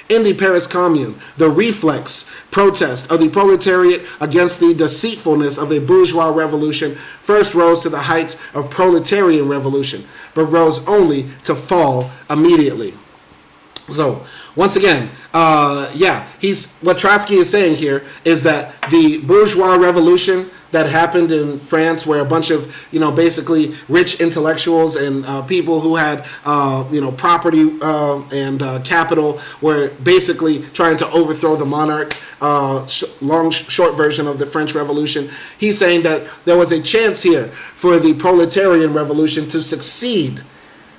Speaker 1: In the Paris Commune, the reflex protest of the proletariat against the deceitfulness of a bourgeois revolution first rose to the heights of proletarian revolution, but rose only to fall immediately. So, once again, what Trotsky is saying here is that the bourgeois revolution that happened in France, where a bunch of, basically rich intellectuals and people who had, property and capital were basically trying to overthrow the monarch, short version of the French Revolution. He's saying that there was a chance here for the proletarian revolution to succeed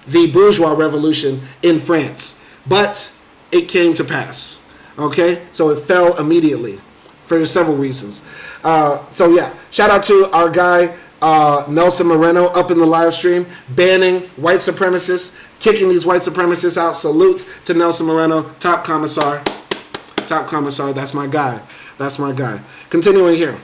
Speaker 1: the bourgeois revolution in France. But it came to pass. Okay? So it fell immediately for several reasons. Shout out to our guy, Nelson Moreno, up in the live stream, banning white supremacists, kicking these white supremacists out. Salute to Nelson Moreno, top commissar. That's my guy. Continuing here.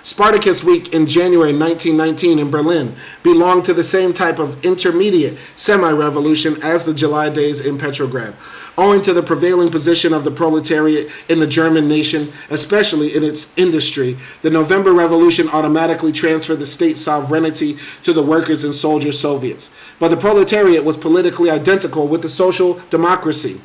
Speaker 1: Spartacus Week in January 1919 in Berlin belonged to the same type of intermediate semi-revolution as the July days in Petrograd. Owing to the prevailing position of the proletariat in the German nation, especially in its industry, the November Revolution automatically transferred the state sovereignty to the workers' and soldiers' Soviets. But the proletariat was politically identical with the social democracy,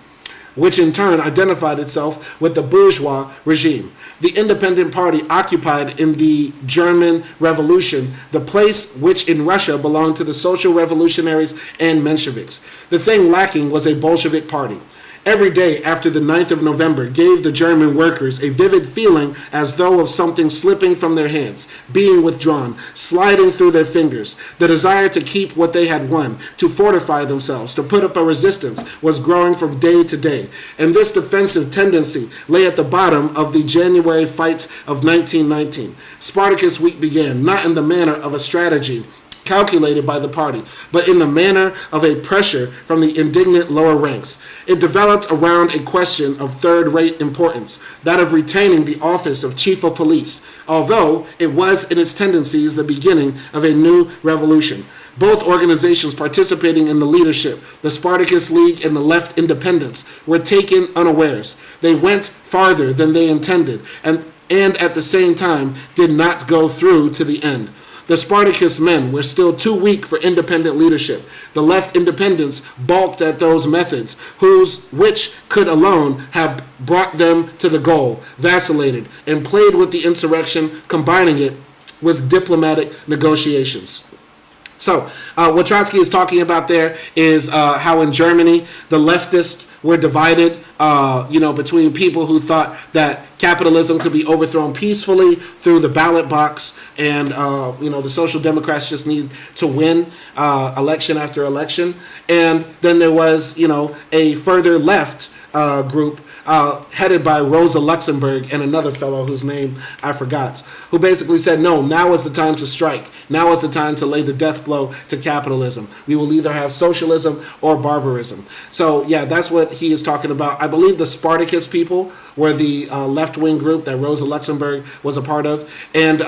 Speaker 1: which in turn identified itself with the bourgeois regime. The Independent Party occupied in the German Revolution the place which in Russia belonged to the Social Revolutionaries and Mensheviks. The thing lacking was a Bolshevik party. Every day after the 9th of November gave the German workers a vivid feeling as though of something slipping from their hands, being withdrawn, sliding through their fingers. The desire to keep what they had won, to fortify themselves, to put up a resistance, was growing from day to day. And this defensive tendency lay at the bottom of the January fights of 1919. Spartacus Week began, not in the manner of a strategy calculated by the party, but in the manner of a pressure from the indignant lower ranks. It developed around a question of third-rate importance, that of retaining the office of chief of police, although it was in its tendencies the beginning of a new revolution. Both organizations participating in the leadership, the Spartacus League and the Left Independents, were taken unawares. They went farther than they intended, and at the same time did not go through to the end. The Spartacus men were still too weak for independent leadership. The left independents balked at those methods, which could alone have brought them to the goal, vacillated, and played with the insurrection, combining it with diplomatic negotiations. So, what Trotsky is talking about there is how in Germany the leftists were divided, between people who thought that capitalism could be overthrown peacefully through the ballot box, and the Social Democrats just need to win election after election. And then there was, a further left group headed by Rosa Luxemburg and another fellow whose name I forgot, who basically said, no, now is the time to strike. Now is the time to lay the death blow to capitalism. We will either have socialism or barbarism. So, yeah, that's what he is talking about. I believe the Spartacus people were the left-wing group that Rosa Luxemburg was a part of. And,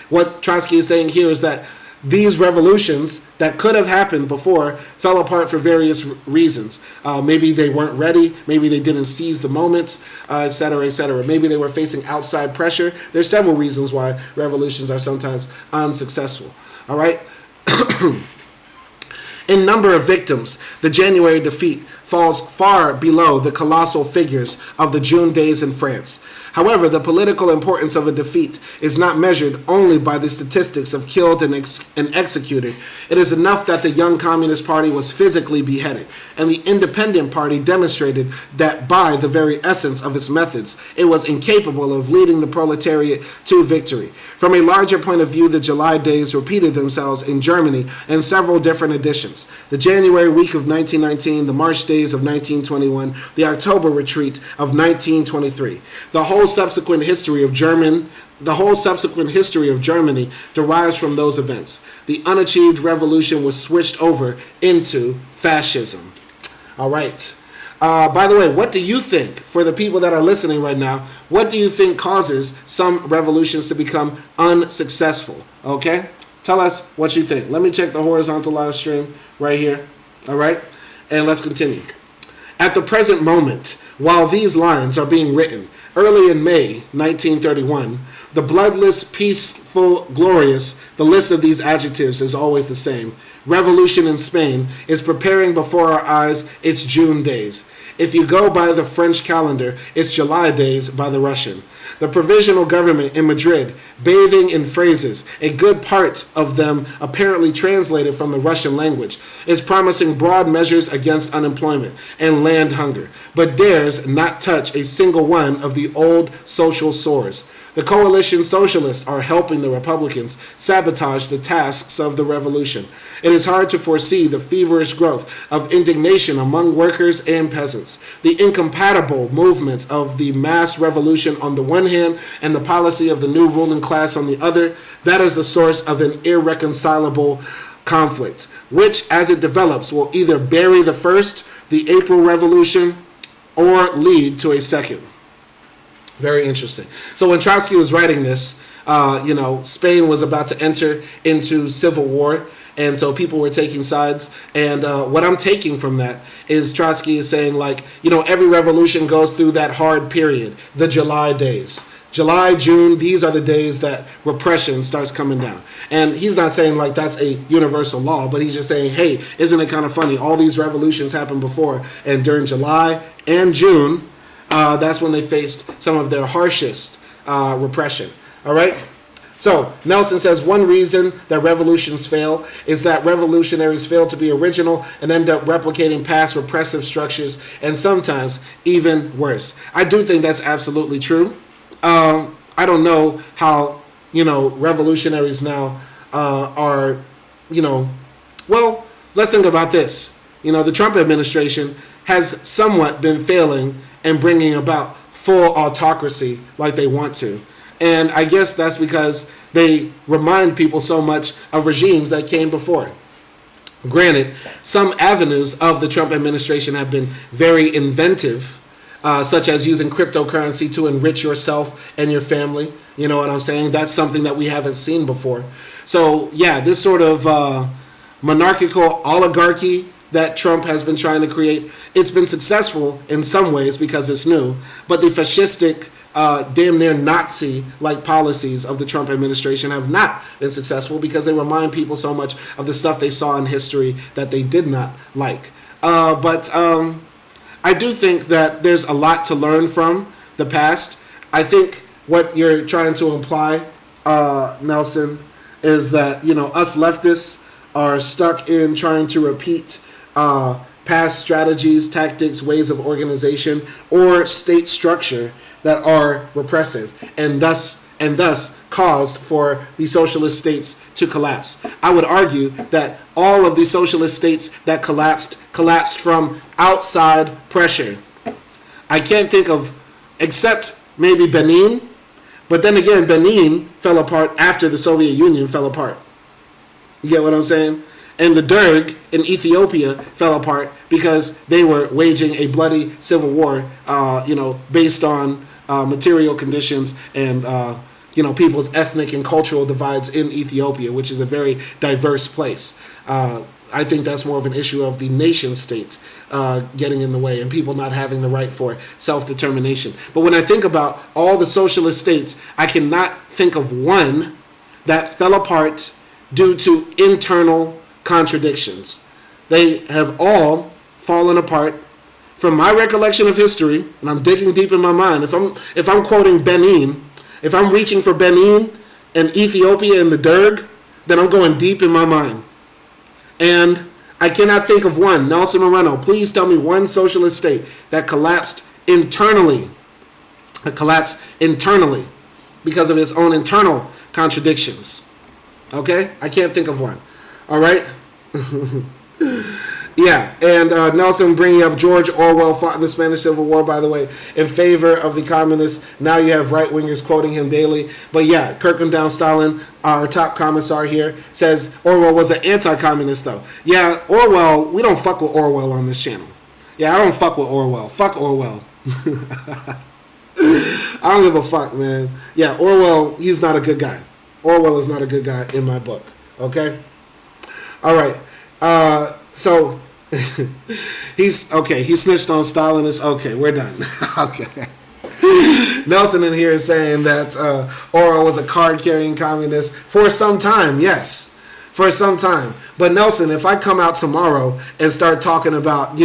Speaker 1: what Trotsky is saying here is that these revolutions that could have happened before fell apart for various reasons. Maybe they weren't ready. Maybe they didn't seize the moments, et cetera, et cetera. Maybe they were facing outside pressure. There's several reasons why revolutions are sometimes unsuccessful. All right? In number of victims, the January defeat falls far below the colossal figures of the June days in France. However, the political importance of a defeat is not measured only by the statistics of killed and executed. It is enough that the young Communist Party was physically beheaded, and the Independent Party demonstrated that by the very essence of its methods, it was incapable of leading the proletariat to victory. From a larger point of view, the July days repeated themselves in Germany in several different editions. The January week of 1919, the March days of 1921, the October retreat of 1923. The whole subsequent history of Germany derives from those events. The unachieved revolution was switched over into fascism. All right. By the way, what do you think, for the people that are listening right now, what do you think causes some revolutions to become unsuccessful? Okay? Tell us what you think. Let me check the horizontal live stream right here. All right? And let's continue. At the present moment, while these lines are being written, early in May 1931, the bloodless, peaceful, glorious, the list of these adjectives is always the same. Revolution in Spain is preparing before our eyes its June days. If you go by the French calendar, it's July days by the Russian. The provisional government in Madrid, bathing in phrases, a good part of them apparently translated from the Russian language, is promising broad measures against unemployment and land hunger, but dares not touch a single one of the old social sores. The coalition socialists are helping the Republicans sabotage the tasks of the revolution. It is hard to foresee the feverish growth of indignation among workers and peasants, the incompatible movements of the mass revolution on the one hand and the policy of the new ruling class on the other. That is the source of an irreconcilable conflict, which, as it develops, will either bury the first, the April Revolution, or lead to a second. Very interesting. So when Trotsky was writing this, Spain was about to enter into civil war, and so people were taking sides. And what I'm taking from that is Trotsky is saying, every revolution goes through that hard period, the July days. July, June, these are the days that repression starts coming down. And he's not saying that's a universal law, but he's just saying, hey, isn't it kind of funny? All these revolutions happened before, and during July and June, that's when they faced some of their harshest repression. All right? So Nelson says one reason that revolutions fail is that revolutionaries fail to be original and end up replicating past repressive structures, and sometimes even worse. I do think that's absolutely true. I don't know how, revolutionaries now are, well, let's think about this. The Trump administration has somewhat been failing and bringing about full autocracy like they want to. And I guess that's because they remind people so much of regimes that came before. Granted, some avenues of the Trump administration have been very inventive, such as using cryptocurrency to enrich yourself and your family. You know what I'm saying? That's something that we haven't seen before. So, yeah, this sort of monarchical oligarchy that Trump has been trying to create, it's been successful in some ways because it's new, but the fascistic, damn near Nazi-like policies of the Trump administration have not been successful because they remind people so much of the stuff they saw in history that they did not like. But I do think that there's a lot to learn from the past. I think what you're trying to imply, Nelson, is that, us leftists are stuck in trying to repeat past strategies, tactics, ways of organization, or state structure that are repressive, and thus caused for the socialist states to collapse. I would argue that all of the socialist states that collapsed from outside pressure. I can't think of, except maybe Benin, but then again, Benin fell apart after the Soviet Union fell apart. You get what I'm saying? And the Derg in Ethiopia fell apart because they were waging a bloody civil war, based on material conditions and, people's ethnic and cultural divides in Ethiopia, which is a very diverse place. I think that's more of an issue of the nation state getting in the way and people not having the right for self-determination. But when I think about all the socialist states, I cannot think of one that fell apart due to internal contradictions. They have all fallen apart from my recollection of history, and I'm digging deep in my mind, if I'm quoting Benin, if I'm reaching for Benin and Ethiopia and the Derg, then I'm going deep in my mind. And I cannot think of one. Nelson Moreno, please tell me one socialist state that collapsed internally. Because of its own internal contradictions. Okay? I can't think of one. All right? Yeah, and Nelson bringing up George Orwell fought in the Spanish Civil War, by the way, in favor of the communists. Now you have right-wingers quoting him daily. But yeah, Kirkendall Stalin, our top commissar here, says Orwell was an anti-communist, though. Yeah, Orwell, we don't fuck with Orwell on this channel. Yeah, I don't fuck with Orwell. Fuck Orwell. I don't give a fuck, man. Yeah, Orwell, he's not a good guy. Orwell is not a good guy in my book. Okay? All right. So... he snitched on Stalin. It's okay, we're done. Okay. Nelson in here is saying that Orwell was a card-carrying communist for some time. Yes, for some time. But Nelson, if I come out tomorrow and start talking about,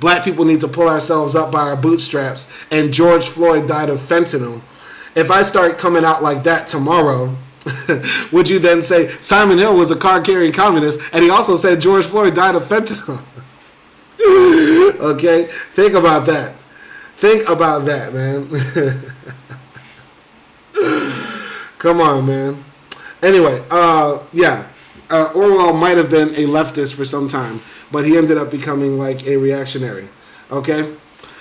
Speaker 1: black people need to pull ourselves up by our bootstraps and George Floyd died of fentanyl, if I start coming out like that tomorrow, would you then say Simon Hill was a card-carrying communist and he also said George Floyd died of fentanyl? Okay, think about that. Think about that, man. Come on, man. Anyway, Orwell might have been a leftist for some time, but he ended up becoming like a reactionary. Okay?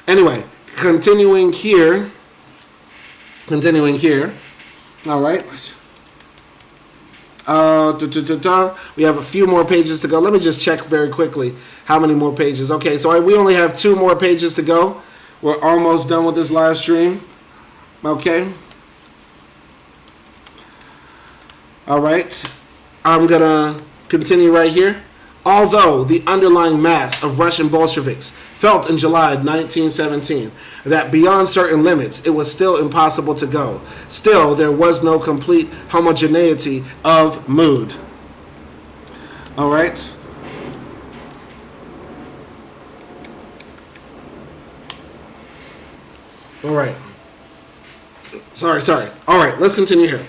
Speaker 1: Anyway, continuing here. All right. We have a few more pages to go. Let me just check very quickly how many more pages. Okay, so we only have 2 more pages to go. We're almost done with this live stream. Okay. All right. I'm going to continue right here. Although the underlying mass of Russian Bolsheviks felt in July 1917 that beyond certain limits it was still impossible to go, still there was no complete homogeneity of mood. All right. All right. Sorry. All right, let's continue here.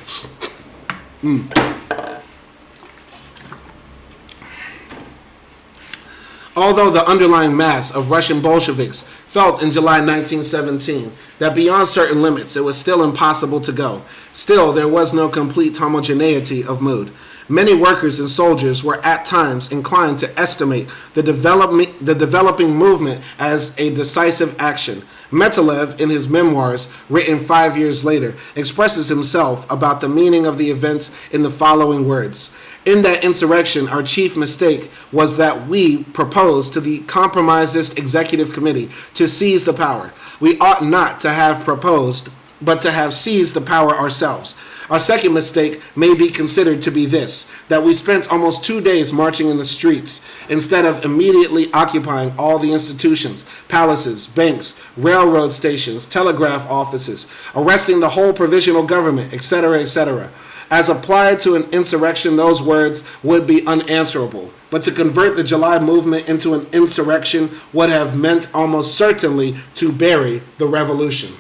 Speaker 1: Although the underlying mass of Russian Bolsheviks felt in July 1917 that beyond certain limits it was still impossible to go, still there was no complete homogeneity of mood. Many workers and soldiers were at times inclined to estimate the developing movement as a decisive action. Metalev, in his memoirs, written 5 years later, expresses himself about the meaning of the events in the following words. In that insurrection, our chief mistake was that we proposed to the compromisist executive committee to seize the power. We ought not to have proposed, but to have seized the power ourselves. Our second mistake may be considered to be this, that we spent almost 2 days marching in the streets, instead of immediately occupying all the institutions, palaces, banks, railroad stations, telegraph offices, arresting the whole provisional government, etc., etc. As applied to an insurrection, those words would be unanswerable. But to convert the July movement into an insurrection would have meant almost certainly to bury the revolution.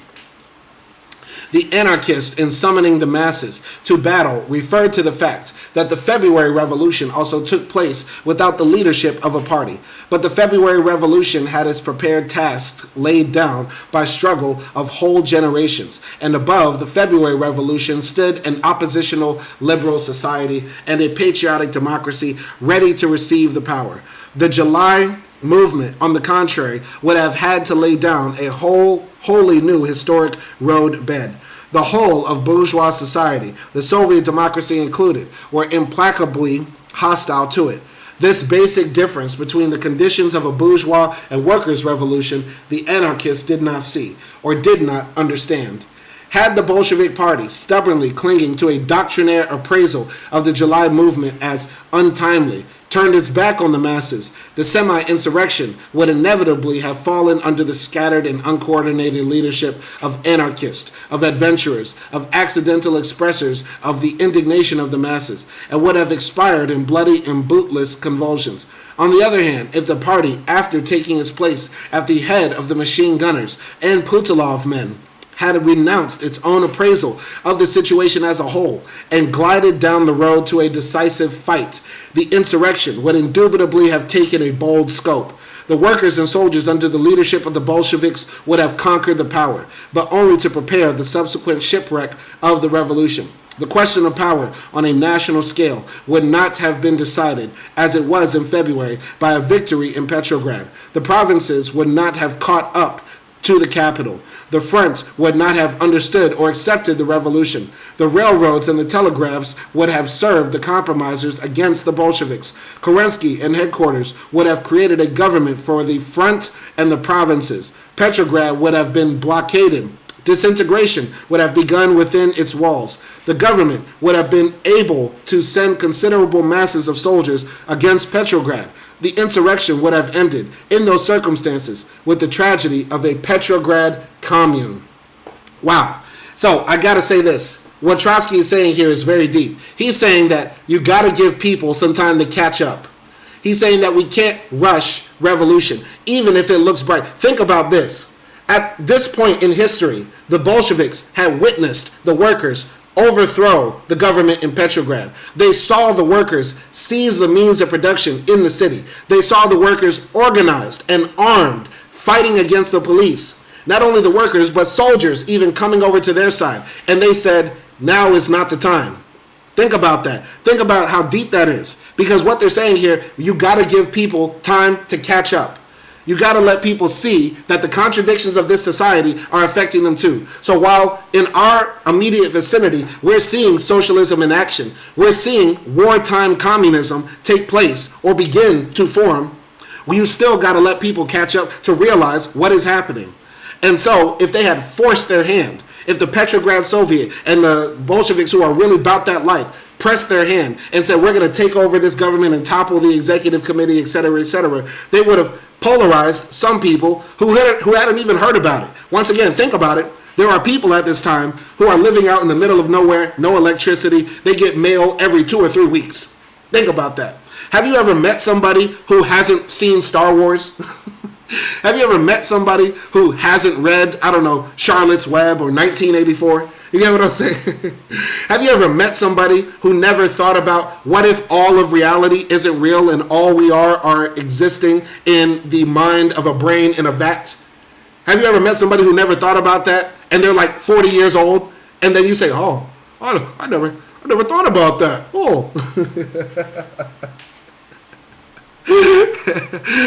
Speaker 1: The anarchist, in summoning the masses to battle, referred to the fact that the February Revolution also took place without the leadership of a party. But the February Revolution had its prepared tasks laid down by struggle of whole generations, and above the February Revolution stood an oppositional liberal society and a patriotic democracy ready to receive the power. The July movement, on the contrary, would have had to lay down a wholly new historic road bed. The whole of bourgeois society, the Soviet democracy included, were implacably hostile to it. This basic difference between the conditions of a bourgeois and workers' revolution the anarchists did not see, or did not understand. Had the Bolshevik Party stubbornly clinging to a doctrinaire appraisal of the July movement as untimely, turned its back on the masses, the semi-insurrection would inevitably have fallen under the scattered and uncoordinated leadership of anarchists, of adventurers, of accidental expressors of the indignation of the masses, and would have expired in bloody and bootless convulsions. On the other hand, if the party, after taking its place at the head of the machine gunners and Putilov men, had renounced its own appraisal of the situation as a whole and glided down the road to a decisive fight, the insurrection would indubitably have taken a bold scope. The workers and soldiers under the leadership of the Bolsheviks would have conquered the power, but only to prepare the subsequent shipwreck of the revolution. The question of power on a national scale would not have been decided, as it was in February, by a victory in Petrograd. The provinces would not have caught up to the capital. The front would not have understood or accepted the revolution. The railroads and the telegraphs would have served the compromisers against the Bolsheviks. Kerensky and headquarters would have created a government for the front and the provinces. Petrograd would have been blockaded. Disintegration would have begun within its walls. The government would have been able to send considerable masses of soldiers against Petrograd. The insurrection would have ended, in those circumstances, with the tragedy of a Petrograd commune. Wow. So I got to say this. What Trotsky is saying here is very deep. He's saying that you got to give people some time to catch up. He's saying that we can't rush revolution, even if it looks bright. Think about this. At this point in history, the Bolsheviks had witnessed the workers overthrow the government in Petrograd. They saw the workers seize the means of production in the city. They saw the workers organized and armed, fighting against the police. Not only the workers, but soldiers even coming over to their side. And they said, now is not the time. Think about that. Think about how deep that is. Because what they're saying here, you got to give people time to catch up. You got to let people see that the contradictions of this society are affecting them too. So while in our immediate vicinity, we're seeing socialism in action, we're seeing wartime communism take place or begin to form, you still got to let people catch up to realize what is happening. And so if they had forced their hand, if the Petrograd Soviet and the Bolsheviks who are really about that life pressed their hand and said, we're going to take over this government and topple the executive committee, etc., they would have polarized some people who hadn't even heard about it. Once again, think about it. There are people at this time who are living out in the middle of nowhere, no electricity. They get mail every 2 or 3 weeks. Think about that. Have you ever met somebody who hasn't seen Star Wars? Have you ever met somebody who hasn't read, I don't know, Charlotte's Web or 1984? You get what I'm saying? Have you ever met somebody who never thought about what if all of reality isn't real and all we are existing in the mind of a brain in a vat? Have you ever met somebody who never thought about that and they're like 40 years old and then you say, oh, I never thought about that. Oh.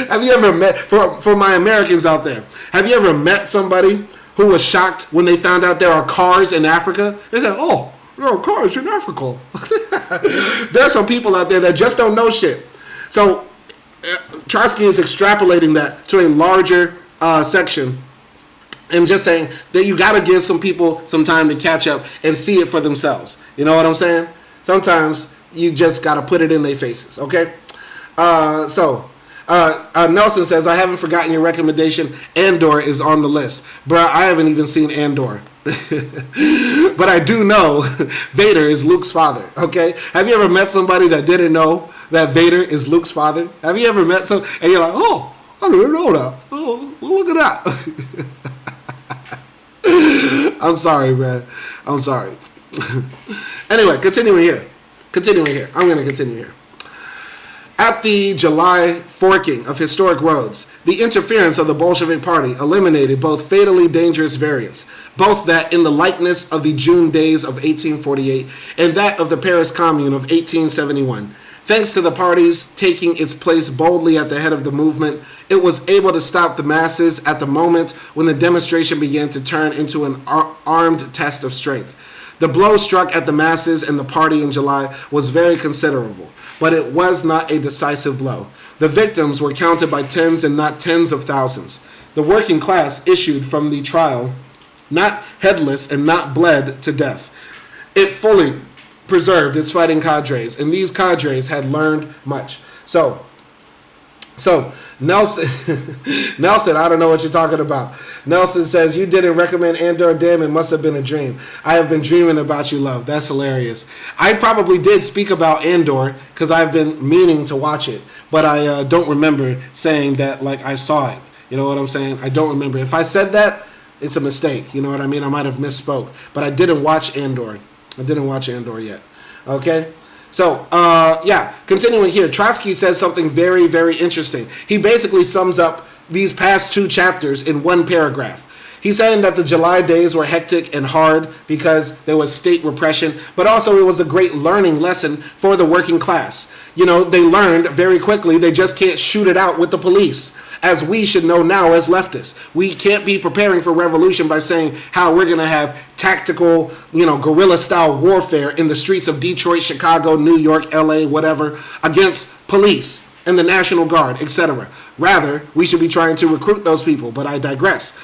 Speaker 1: Have you ever met, for my Americans out there, have you ever met somebody who was shocked when they found out there are cars in Africa? They said, oh, there are cars in Africa. There are some people out there that just don't know shit. So Trotsky is extrapolating that to a larger section and just saying that you got to give some people some time to catch up and see it for themselves. You know what I'm saying? Sometimes you just got to put it in their faces, okay? Nelson says, I haven't forgotten your recommendation. Andor is on the list. Bruh, I haven't even seen Andor. But I do know Vader is Luke's father, okay? Have you ever met somebody that didn't know that Vader is Luke's father? Have you ever met some, and you're like, oh, I didn't know that. Oh, well, look at that. I'm sorry, man. I'm sorry. Anyway, continuing here. I'm going to continue here. At the July forking of historic roads, the interference of the Bolshevik Party eliminated both fatally dangerous variants, both that in the likeness of the June days of 1848 and that of the Paris Commune of 1871. Thanks to the party's taking its place boldly at the head of the movement, it was able to stop the masses at the moment when the demonstration began to turn into an armed test of strength. The blow struck at the masses and the party in July was very considerable, but it was not a decisive blow. The victims were counted by tens and not tens of thousands. The working class issued from the trial not headless and not bled to death. It fully preserved its fighting cadres, and these cadres had learned much. So Nelson, Nelson, I don't know what you're talking about. Nelson says, you didn't recommend Andor. Damn, it must have been a dream. I have been dreaming about you, love. That's hilarious. I probably did speak about Andor because I've been meaning to watch it, but I don't remember saying that like I saw it. You know what I'm saying? I don't remember. If I said that, it's a mistake. You know what I mean? I might have misspoke, but I didn't watch Andor. I didn't watch Andor yet. Okay? So, yeah, continuing here, Trotsky says something very, very interesting. He basically sums up these past 2 chapters in one paragraph. He's saying that the July days were hectic and hard because there was state repression, but also it was a great learning lesson for the working class. You know, they learned very quickly they just can't shoot it out with the police, as we should know now as leftists. We can't be preparing for revolution by saying how we're going to have tactical, guerrilla-style warfare in the streets of Detroit, Chicago, New York, LA, whatever, against police and the National Guard, etc. Rather, we should be trying to recruit those people, but I digress.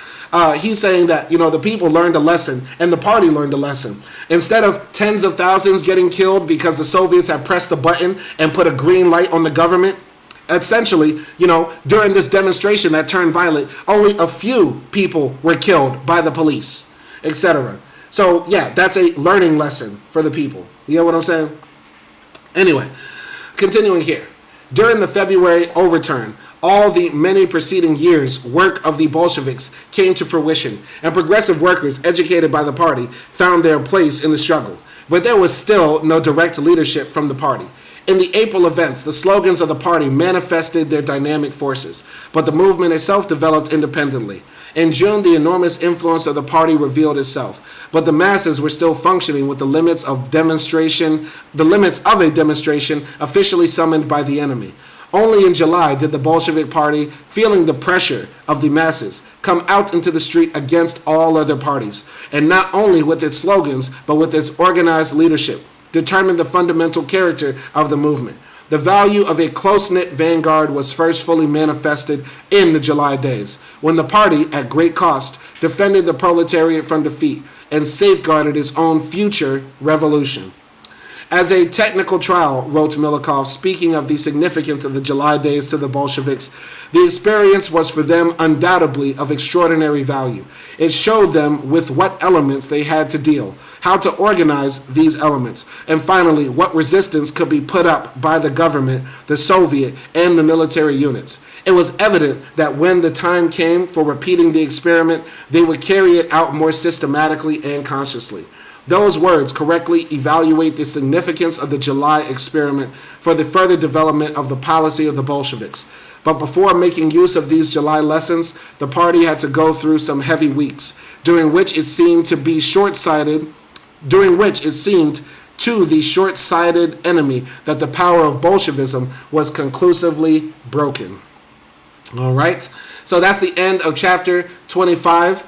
Speaker 1: He's saying that, the people learned a lesson and the party learned a lesson. Instead of tens of thousands getting killed because the Soviets have pressed the button and put a green light on the government, essentially, during this demonstration that turned violent, only a few people were killed by the police, etc. So, yeah, that's a learning lesson for the people. You know what I'm saying? Anyway, continuing here. During the February overturn, all the many preceding years' work of the Bolsheviks came to fruition, and progressive workers educated by the party found their place in the struggle. But there was still no direct leadership from the party. In the April events, the slogans of the party manifested their dynamic forces, but the movement itself developed independently. In June, the enormous influence of the party revealed itself, but the masses were still functioning with the limits of a demonstration officially summoned by the enemy. Only in July did the Bolshevik Party, feeling the pressure of the masses, come out into the street against all other parties, and not only with its slogans, but with its organized leadership, determined the fundamental character of the movement. The value of a close-knit vanguard was first fully manifested in the July days, when the party, at great cost, defended the proletariat from defeat and safeguarded its own future revolution. As a technical trial, wrote Milikov, speaking of the significance of the July days to the Bolsheviks, the experience was for them undoubtedly of extraordinary value. It showed them with what elements they had to deal, how to organize these elements, and finally, what resistance could be put up by the government, the Soviet, and the military units. It was evident that when the time came for repeating the experiment, they would carry it out more systematically and consciously. Those words correctly evaluate the significance of the July experiment for the further development of the policy of the Bolsheviks. But before making use of these July lessons, the party had to go through some heavy weeks, during which it seemed to the short-sighted enemy that the power of Bolshevism was conclusively broken. All right, so that's the end of chapter 25.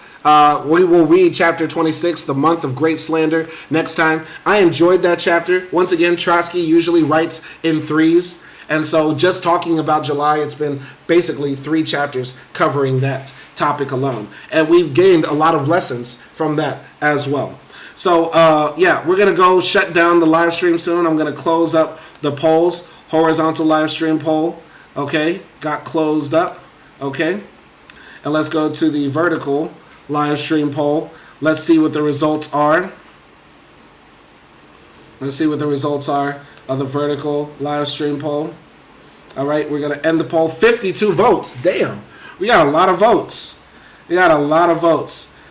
Speaker 1: We will read chapter 26, The Month of Great Slander, next time. I enjoyed that chapter. Once again, Trotsky usually writes in threes. And so just talking about July, it's been basically 3 chapters covering that topic alone. And we've gained a lot of lessons from that as well. So, yeah, we're going to go shut down the live stream soon. I'm going to close up the polls. Horizontal live stream poll. Okay, got closed up. Okay. And let's go to the vertical live stream poll. Let's see what the results are. Let's see what the results are of the vertical live stream poll. All right, we're going to end the poll. 52 votes. Damn. We got a lot of votes.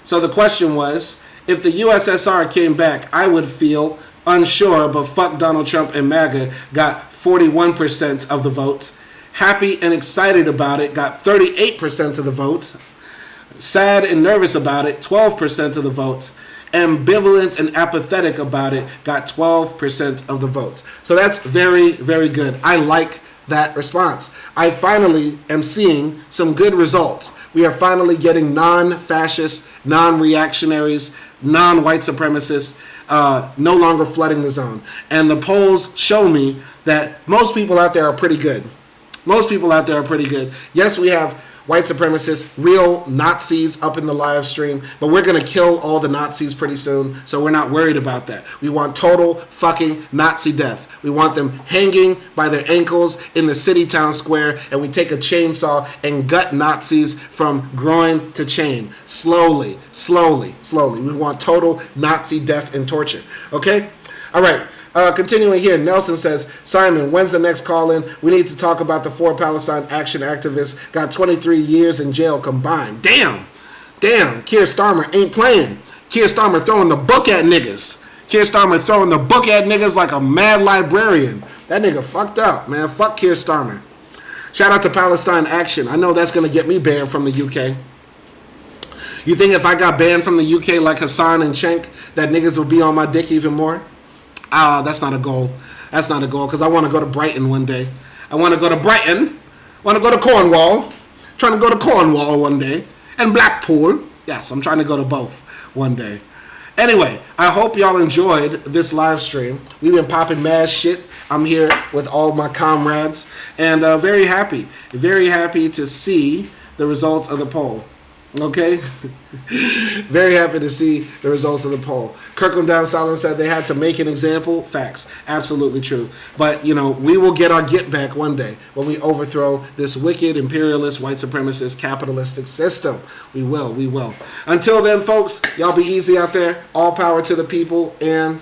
Speaker 1: So the question was, if the USSR came back, I would feel unsure, but fuck Donald Trump and MAGA got 41% of the votes. Happy and excited about it got 38% of the votes. Sad and nervous about it, 12% of the votes. Ambivalent and apathetic about it got 12% of the votes. So that's very, very good. I like that response. I finally am seeing some good results. We are finally getting non-fascists, non-reactionaries, non-white supremacists no longer flooding the zone. And the polls show me that most people out there are pretty good. Yes, we have white supremacists, real Nazis up in the live stream, but we're going to kill all the Nazis pretty soon, so we're not worried about that. We want total fucking Nazi death. We want them hanging by their ankles in the city town square, and we take a chainsaw and gut Nazis from groin to chain. Slowly, slowly, slowly. We want total Nazi death and torture. Okay? All right. Continuing here, Nelson says, Simon, when's the next call-in? We need to talk about the 4 Palestine action activists got 23 years in jail combined. Damn, Keir Starmer ain't playing. Keir Starmer throwing the book at niggas. Keir Starmer throwing the book at niggas like a mad librarian. That nigga fucked up, man. Fuck Keir Starmer. Shout out to Palestine Action. I know that's going to get me banned from the UK. You think if I got banned from the UK like Hassan and Cenk, that niggas would be on my dick even more? That's not a goal. That's not a goal, because I want to go to Brighton one day. I want to go to Brighton. I want to go to Cornwall. Trying to go to Cornwall one day. And Blackpool. Yes, I'm trying to go to both one day. Anyway, I hope y'all enjoyed this live stream. We've been popping mad shit. I'm here with all my comrades. And very happy to see the results of the poll. Okay? Very happy to see the results of the poll. Kirkland Down Silent said they had to make an example. Facts. Absolutely true. But, you know, we will get our get back one day when we overthrow this wicked, imperialist, white supremacist, capitalistic system. We will. Until then, folks, y'all be easy out there. All power to the people, and